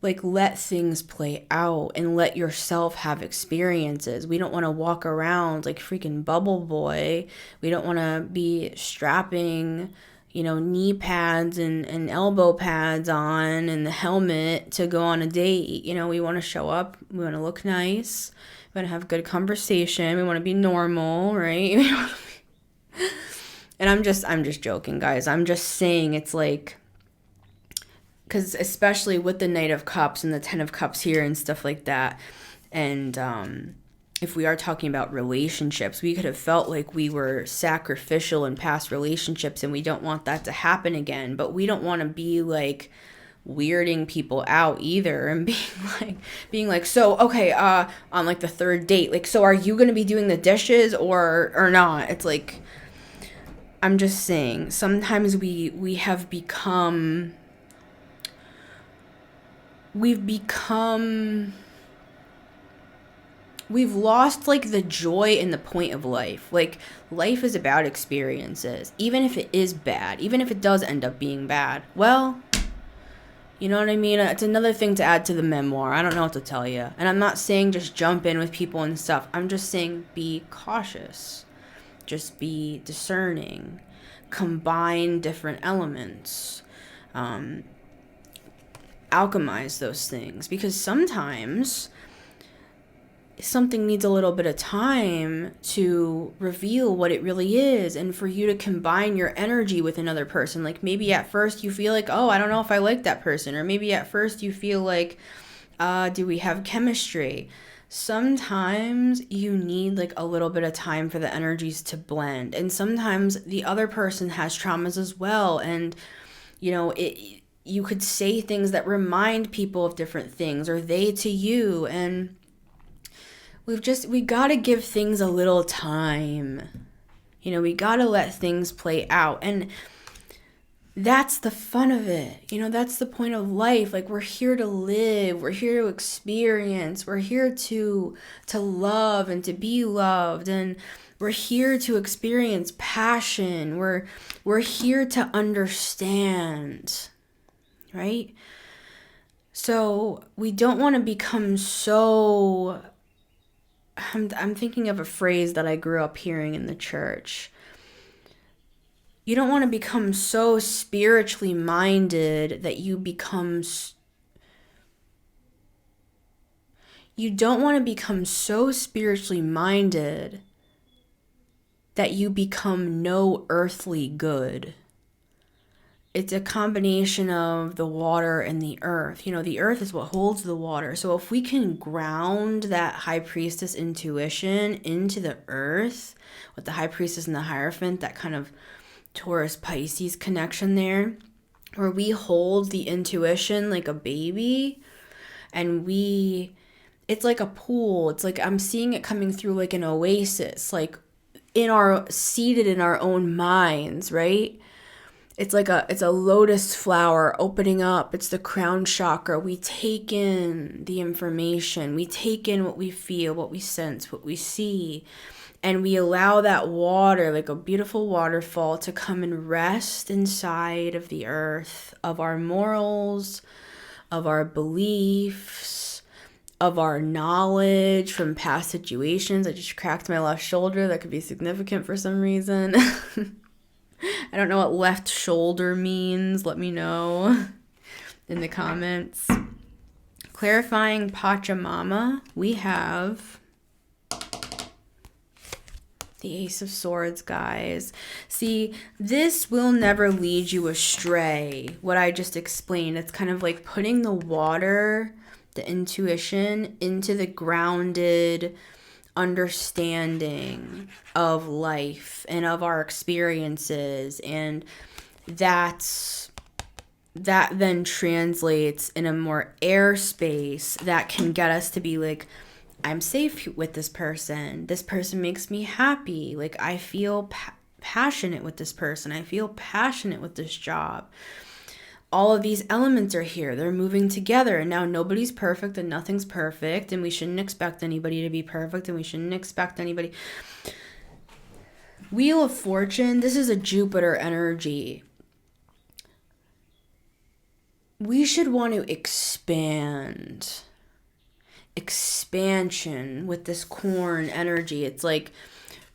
like, let things play out and let yourself have experiences. We don't want to walk around like freaking Bubble Boy. We don't want to be strapping, knee pads and elbow pads on and the helmet to go on a date. We want to show up. We want to look nice. We want to have good conversation. We want to be normal, right? And I'm just joking, guys. I'm just saying it's like, because especially with the Knight of Cups and the Ten of Cups here and stuff like that, and if we are talking about relationships, we could have felt like we were sacrificial in past relationships and we don't want that to happen again, but we don't want to be like weirding people out either and being like, so okay, on like the third date, like, so are you going to be doing the dishes or not? It's like, I'm just saying, sometimes we've lost like the joy and the point of life. Like, life is about experiences, even if it is bad, even if it does end up being bad. Well, you know what I mean? It's another thing to add to the memoir. I don't know what to tell you. And I'm not saying just jump in with people and stuff. I'm just saying be cautious. Just be discerning. Combine different elements. Alchemize those things, because sometimes something needs a little bit of time to reveal what it really is, and for you to combine your energy with another person. Like, maybe at first you feel like, oh, I don't know if I like that person, or maybe at first you feel like, Do we have chemistry? Sometimes you need like a little bit of time for the energies to blend. And sometimes the other person has traumas as well. And, you could say things that remind people of different things, or they to you. And we got to give things a little time. We got to let things play out. And that's the fun of it. That's the point of life. Like, we're here to live, we're here to experience, we're here to love and to be loved, and we're here to experience passion. We're here to understand, right? So we don't want to become so I'm thinking of a phrase that I grew up hearing in the church. You don't want to become so spiritually minded that you become... You don't want to become so spiritually minded that you become no earthly good. It's a combination of the water and the earth. The earth is what holds the water. So if we can ground that high priestess intuition into the earth, with the high priestess and the Hierophant, that kind of Taurus Pisces connection there, where we hold the intuition like a baby, and it's like a pool. It's like I'm seeing it coming through like an oasis, like seated in our own minds, right? It's a lotus flower opening up. It's the crown chakra. We take in the information. We take in what we feel, what we sense, what we see. And we allow that water, like a beautiful waterfall, to come and rest inside of the earth, of our morals, of our beliefs, of our knowledge from past situations. I just cracked my left shoulder. That could be significant for some reason. I don't know what left shoulder means. Let me know in the comments. Clarifying Pachamama, we have the Ace of Swords, guys. See, this will never lead you astray. What I just explained, it's kind of like putting the water, the intuition, into the grounded understanding of life and of our experiences, and that then translates in a more airspace that can get us to be like, I'm safe with this person. This person makes me happy. Like, I feel passionate with this person. I feel passionate with this job. All of these elements are here. They're moving together. And now nobody's perfect and nothing's perfect. And we shouldn't expect anybody to be perfect. And we shouldn't expect anybody. Wheel of Fortune, this is a Jupiter energy. We should want to expand. Expansion with this corn energy. It's like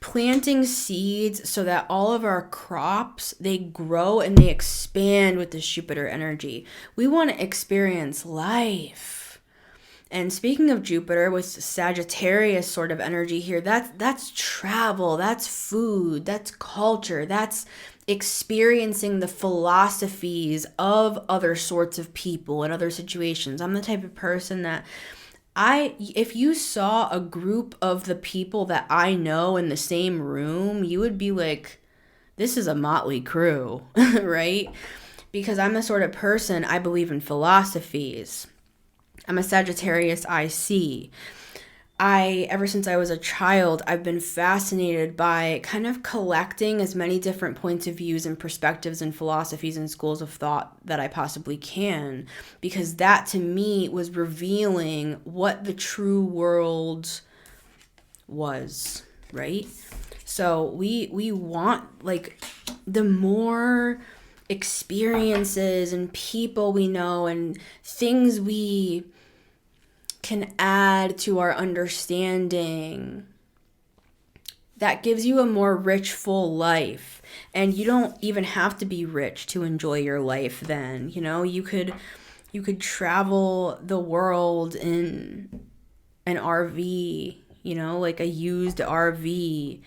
planting seeds so that all of our crops, they grow and they expand with this Jupiter energy. We want to experience life. And speaking of Jupiter with Sagittarius sort of energy here, that's travel, that's food, that's culture, that's experiencing the philosophies of other sorts of people and other situations. I'm the type of person that if you saw a group of the people that I know in the same room, you would be like, this is a motley crew, right? Because I'm the sort of person, I believe in philosophies. I'm a Sagittarius IC. Ever since I was a child, I've been fascinated by kind of collecting as many different points of views and perspectives and philosophies and schools of thought that I possibly can, because that to me was revealing what the true world was, right? So we want, like, the more experiences and people we know and things we can add to our understanding, that gives you a more rich, full life. And you don't even have to be rich to enjoy your life then. You could travel the world in an RV, like a used RV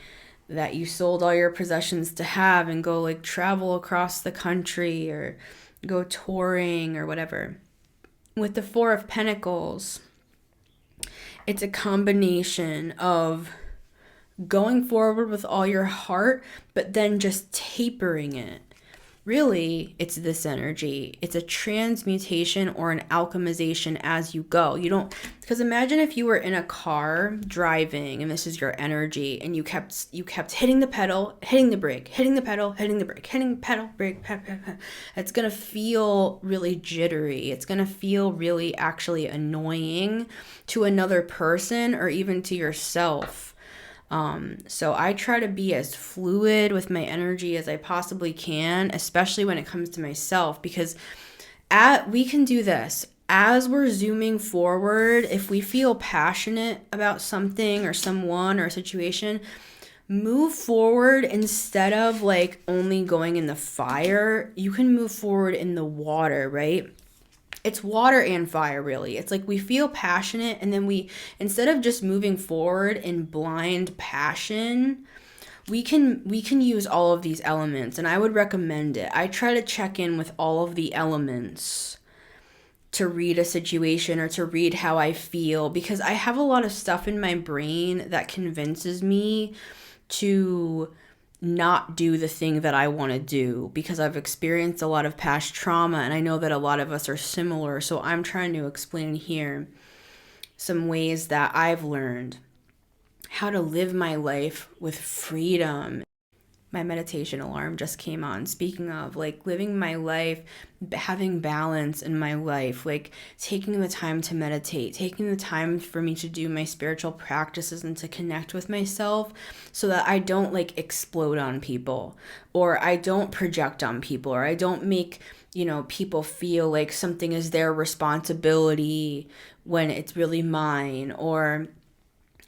that you sold all your possessions to have, and go like travel across the country or go touring or whatever. with the Four of Pentacles, it's a combination of going forward with all your heart, but then just tapering it. Really, it's this energy. It's a transmutation or an alchemization as you go. You don't, because imagine if you were in a car driving and this is your energy and you kept hitting the pedal, hitting the brake, hitting the pedal, hitting the brake, hitting pedal, brake, pedal. It's going to feel really jittery. It's going to feel really actually annoying to another person or even to yourself. So I try to be as fluid with my energy as I possibly can, especially when it comes to myself, because we can do this. As we're zooming forward, if we feel passionate about something or someone or a situation, move forward instead of like only going in the fire. You can move forward in the water, right? It's water and fire, really. It's like we feel passionate and then instead of just moving forward in blind passion, we can use all of these elements, and I would recommend it. I try to check in with all of the elements to read a situation or to read how I feel, because I have a lot of stuff in my brain that convinces me to not do the thing that I want to do, because I've experienced a lot of past trauma and I know that a lot of us are similar. So I'm trying to explain here some ways that I've learned how to live my life with freedom. My meditation alarm just came on. Speaking of like living my life, having balance in my life, like taking the time to meditate, taking the time for me to do my spiritual practices and to connect with myself so that I don't like explode on people, or I don't project on people, or I don't make, people feel like something is their responsibility when it's really mine, or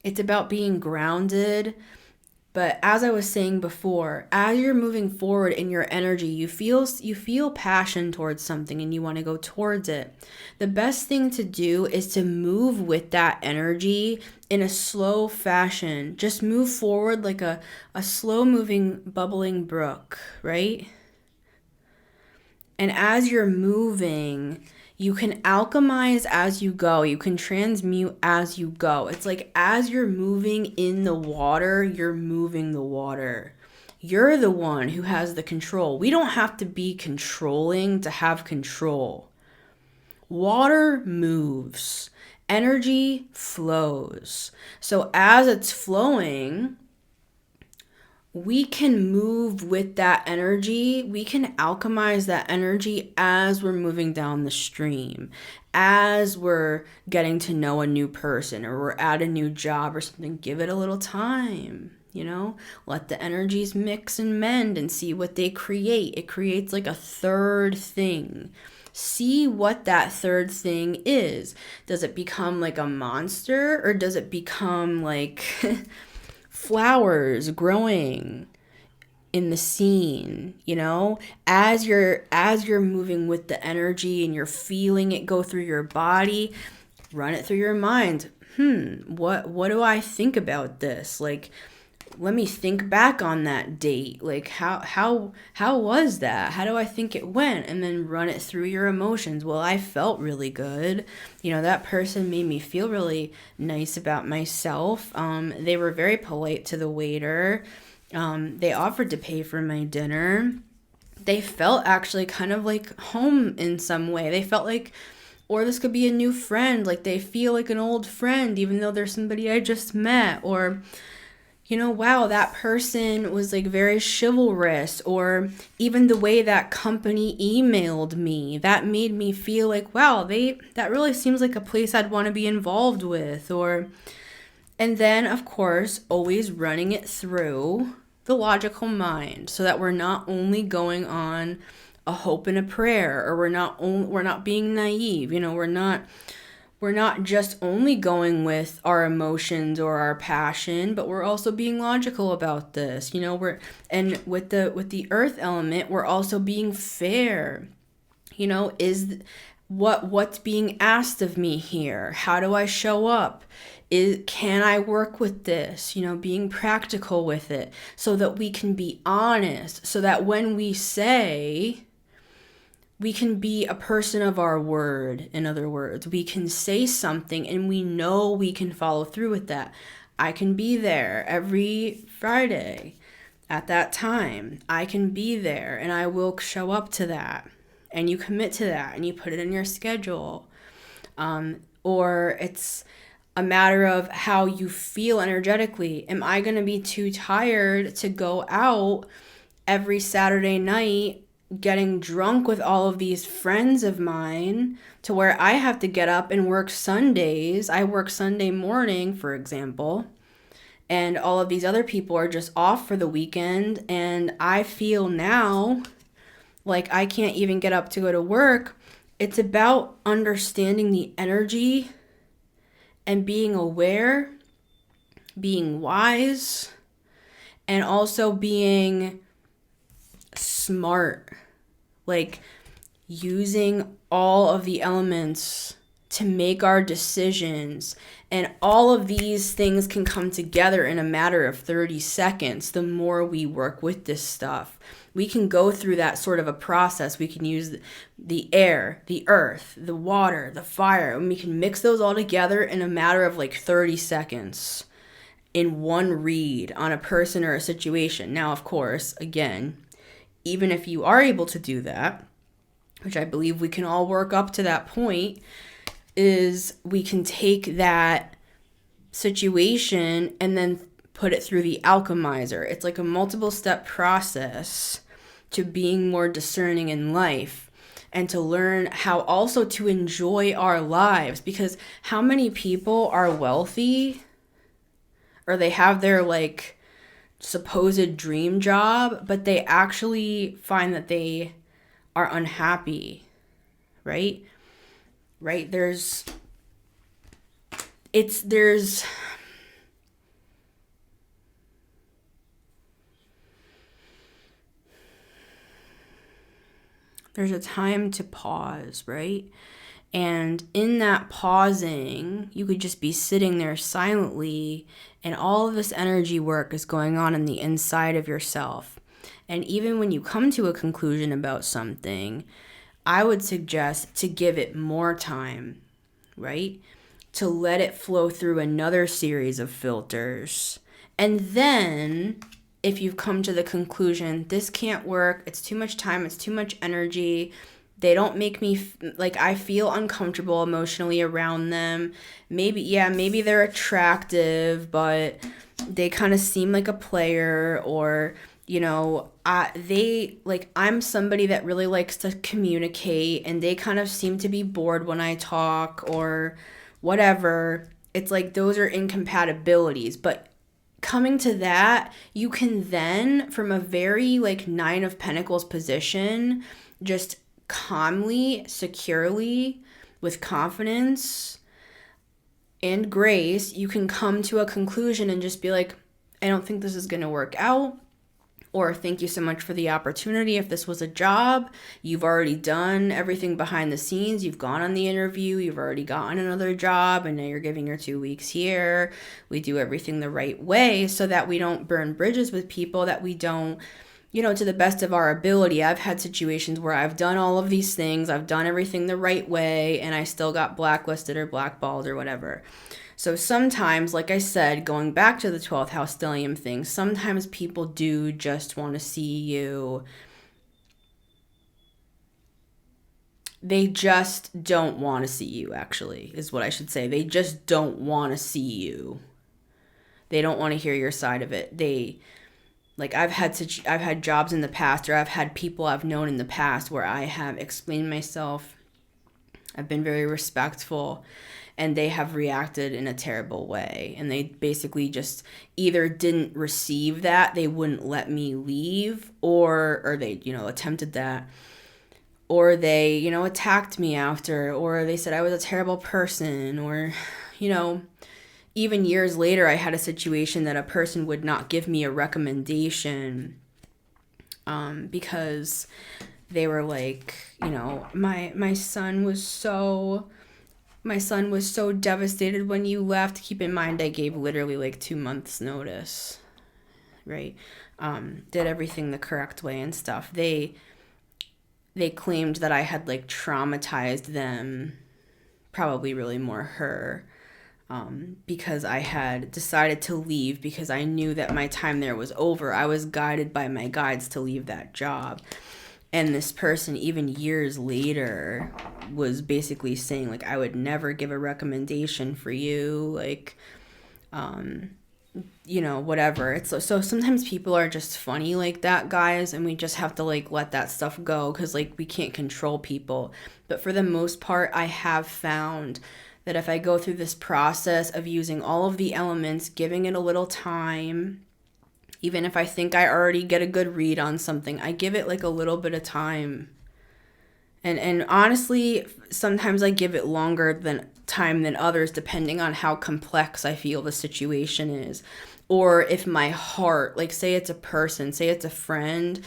it's about being grounded. But as I was saying before, as you're moving forward in your energy, you feel passion towards something and you want to go towards it. The best thing to do is to move with that energy in a slow fashion. Just move forward like a slow moving, bubbling brook, right? And as you're moving, you can alchemize as you go. You can transmute as you go. It's like as you're moving in the water, you're moving the water. You're the one who has the control. We don't have to be controlling to have control. Water moves. Energy flows. So as it's flowing, we can move with that energy. We can alchemize that energy as we're moving down the stream, as we're getting to know a new person, or we're at a new job or something. Give it a little time, let the energies mix and mend and see what they create. It creates like a third thing. See what that third thing is. Does it become like a monster, or does it become like flowers growing in the scene, as you're moving with the energy and you're feeling it go through your body, run it through your mind. What do I think about this? Like, let me think back on that date. Like, how was that? How do I think it went? And then run it through your emotions. Well, I felt really good. That person made me feel really nice about myself. They were very polite to the waiter. They offered to pay for my dinner. They felt actually kind of like home in some way. They felt like, or this could be a new friend. Like they feel like an old friend, even though they're somebody I just met. Or wow, that person was like very chivalrous, or even the way that company emailed me, that made me feel like, wow, that really seems like a place I'd want to be involved with. And then of course, always running it through the logical mind, so that we're not only going on a hope and a prayer, or we're not being naive. We're not just only going with our emotions or our passion, but we're also being logical about this. And with the earth element, we're also being fair. Is what's being asked of me here? How do I show up? Can I work with this? Being practical with it, so that we can be honest, so that when we say, we can be a person of our word. In other words, we can say something and we know we can follow through with that. I can be there every Friday at that time. I can be there and I will show up to that. And you commit to that and you put it in your schedule. Or it's a matter of how you feel energetically. Am I going to be too tired to go out every Saturday night getting drunk with all of these friends of mine to where I have to get up and work Sundays? I work Sunday morning, for example, and all of these other people are just off for the weekend, and I feel now like I can't even get up to go to work. It's about understanding the energy and being aware, being wise, and also being smart, like using all of the elements to make our decisions. And all of these things can come together in a matter of 30 seconds the more we work with this stuff. We can go through that sort of a process. We can use the air, the earth, the water, the fire, and we can mix those all together in a matter of like 30 seconds in one read on a person or a situation. Now, of course, again, even if you are able to do that, which I believe we can all work up to that point, is we can take that situation and then put it through the alchemizer. It's like a multiple step process to being more discerning in life and to learn how also to enjoy our lives. Because how many people are wealthy or they have their like supposed dream job, but they actually find that they are unhappy, right? There's a time to pause, right? And in that pausing, you could just be sitting there silently, and all of this energy work is going on in the inside of yourself. And even when you come to a conclusion about something, I would suggest to give it more time, right? To let it flow through another series of filters. And then, if you've come to the conclusion, this can't work, it's too much time, it's too much energy, they don't make me, like, I feel uncomfortable emotionally around them. Maybe they're attractive, but they kind of seem like a player, or, you know, I'm somebody that really likes to communicate, and they kind of seem to be bored when I talk, or whatever. It's like those are incompatibilities. But coming to that, you can then, from a very like Nine of Pentacles position, just calmly, securely, with confidence and grace, you can come to a conclusion and just be like, I don't think this is going to work out. Or thank you so much for the opportunity. If this was a job, you've already done everything behind the scenes. You've gone on the interview. You've already gotten another job. And now you're giving your 2 weeks here. We do everything the right way so that we don't burn bridges with people, that we don't, you know, to the best of our ability. I've had situations where I've done all of these things. I've done everything the right way. And I still got blacklisted or blackballed or whatever. So sometimes, like I said, going back to the 12th house stellium thing, sometimes people do just want to see you. They just don't want to see you, actually, is what I should say. They just don't want to see you. They don't want to hear your side of it. I've had jobs in the past, or I've had people I've known in the past where I have explained myself. I've been very respectful. And they have reacted in a terrible way. And they basically just either didn't receive that, they wouldn't let me leave, or they, you know, attempted that. Or they, you know, attacked me after, or they said I was a terrible person, or, you know, even years later, I had a situation that a person would not give me a recommendation because they were like, you know, my son was so devastated when you left. Keep in mind, I gave literally like 2 months notice, right? Did everything the correct way and stuff. they claimed that I had like traumatized them, probably really more her, because I had decided to leave because I knew that my time there was over. I was guided by my guides to leave that job. And this person, even years later, was basically saying, like, I would never give a recommendation for you. Like, whatever. It's so sometimes people are just funny like that, guys, and we just have to like let that stuff go because like we can't control people. But for the most part, I have found that if I go through this process of using all of the elements, giving it a little time, even if I think I already get a good read on something, I give it like a little bit of time. And honestly, sometimes I give it longer than time than others, depending on how complex I feel the situation is. Or if my heart, like say it's a person, say it's a friend,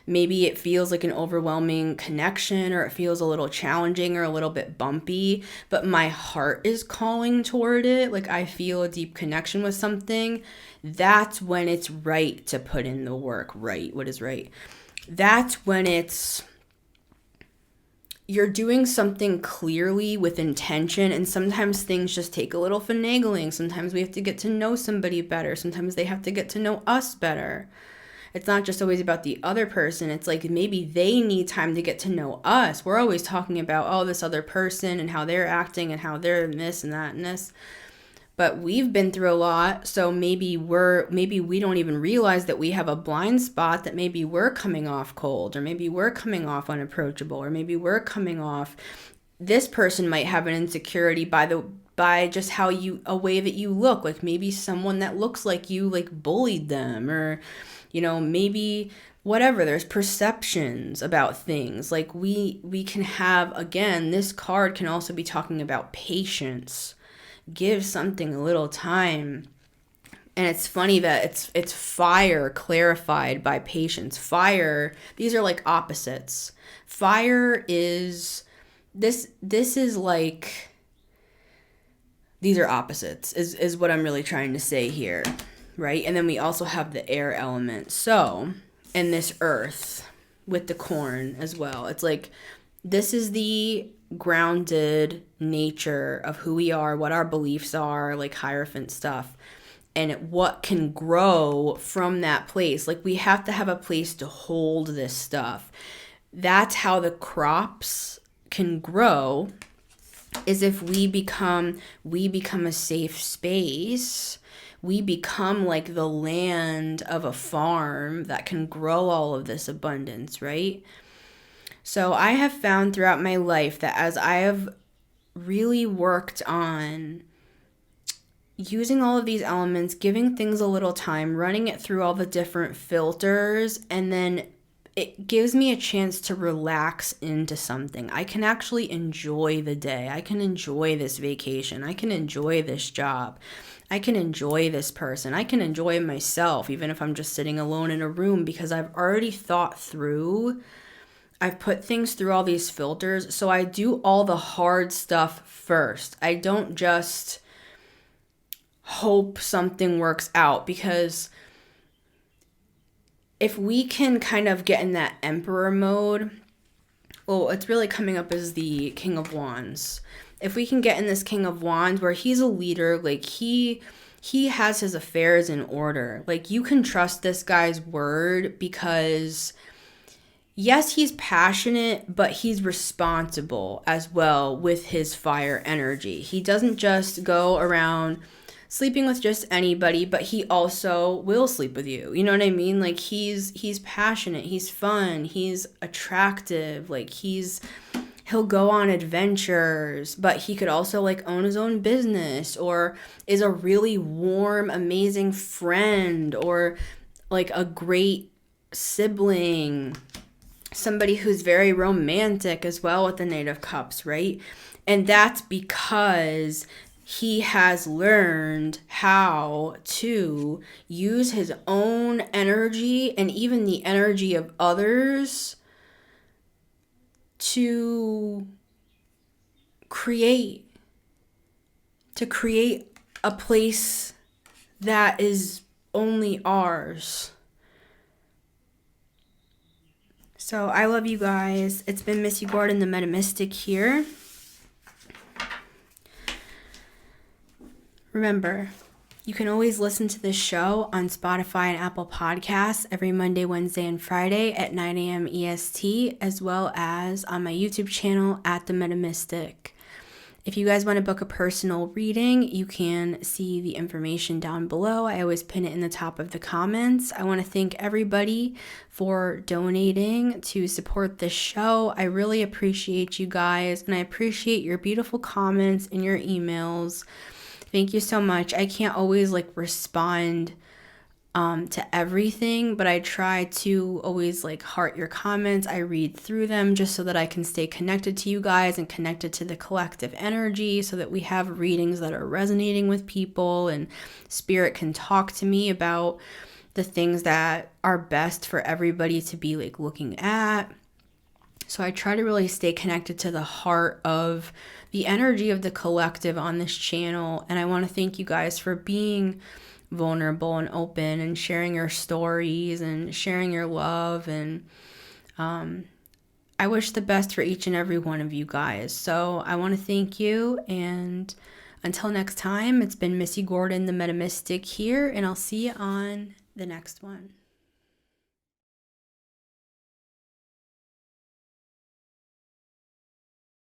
maybe it feels like an overwhelming connection, or it feels a little challenging or a little bit bumpy, but my heart is calling toward it. Like I feel a deep connection with something. That's when it's right to put in the work. Right? What is right? That's when you're doing something clearly with intention, and sometimes things just take a little finagling. Sometimes we have to get to know somebody better. Sometimes they have to get to know us better. It's not just always about the other person. It's like maybe they need time to get to know us. We're always talking about, oh, this other person and how they're acting and how they're this and that and this. But we've been through a lot, so maybe we don't even realize that we have a blind spot, that maybe we're coming off cold, or maybe we're coming off unapproachable, or maybe we're coming off, this person might have an insecurity by just a way that you look. Like maybe someone that looks like you like bullied them, or maybe whatever. There's perceptions about things. Like we can have, again, this card can also be talking about patience. Give something a little time. And it's funny that it's fire clarified by patience. Fire, these are like opposites. Fire is this is like, these are opposites is what I'm really trying to say here, right? And then we also have the air element. So, and this earth with the corn as well. It's like, this is the grounded nature of who we are, what our beliefs are, like Hierophant stuff, and what can grow from that place. Like we have to have a place to hold this stuff. That's how the crops can grow, is if we become a safe space. We become like the land of a farm that can grow all of this abundance, right? So I have found throughout my life that as I have really worked on using all of these elements, giving things a little time, running it through all the different filters, and then it gives me a chance to relax into something. I can actually enjoy the day. I can enjoy this vacation. I can enjoy this job. I can enjoy this person. I can enjoy myself, even if I'm just sitting alone in a room, because I've already thought through. I've put things through all these filters, so I do all the hard stuff first. I don't just hope something works out, because if we can kind of get in that emperor mode, well, it's really coming up as the King of Wands. If we can get in this King of Wands where he's a leader, like he has his affairs in order. Like you can trust this guy's word because yes, he's passionate, but he's responsible as well with his fire energy. He doesn't just go around sleeping with just anybody, but he also will sleep with you. You know what I mean? Like he's passionate, he's fun, he's attractive, like he'll go on adventures, but he could also like own his own business, or is a really warm, amazing friend, or like a great sibling, somebody who's very romantic as well with the Knight of Cups, right? And that's because he has learned how to use his own energy and even the energy of others to create a place that is only ours. So I love you guys. It's been Missy Gordon, the Metamystic here. Remember, you can always listen to this show on Spotify and Apple Podcasts every Monday, Wednesday, and Friday at 9 a.m. EST, as well as on my YouTube channel at The Metamystic. If you guys want to book a personal reading, you can see the information down below. I always pin it in the top of the comments. I want to thank everybody for donating to support this show. I really appreciate you guys, and I appreciate your beautiful comments and your emails. Thank you so much. I can't always respond to everything, but I try to always heart your comments. I read through them just so that I can stay connected to you guys and connected to the collective energy, so that we have readings that are resonating with people and spirit can talk to me about the things that are best for everybody to be looking at. So I try to really stay connected to the heart of the energy of the collective on this channel. And I want to thank you guys for being vulnerable and open and sharing your stories and sharing your love. And I wish the best for each and every one of you guys. So I want to thank you. And until next time, it's been Missy Gordon, the Metamystic here. And I'll see you on the next one.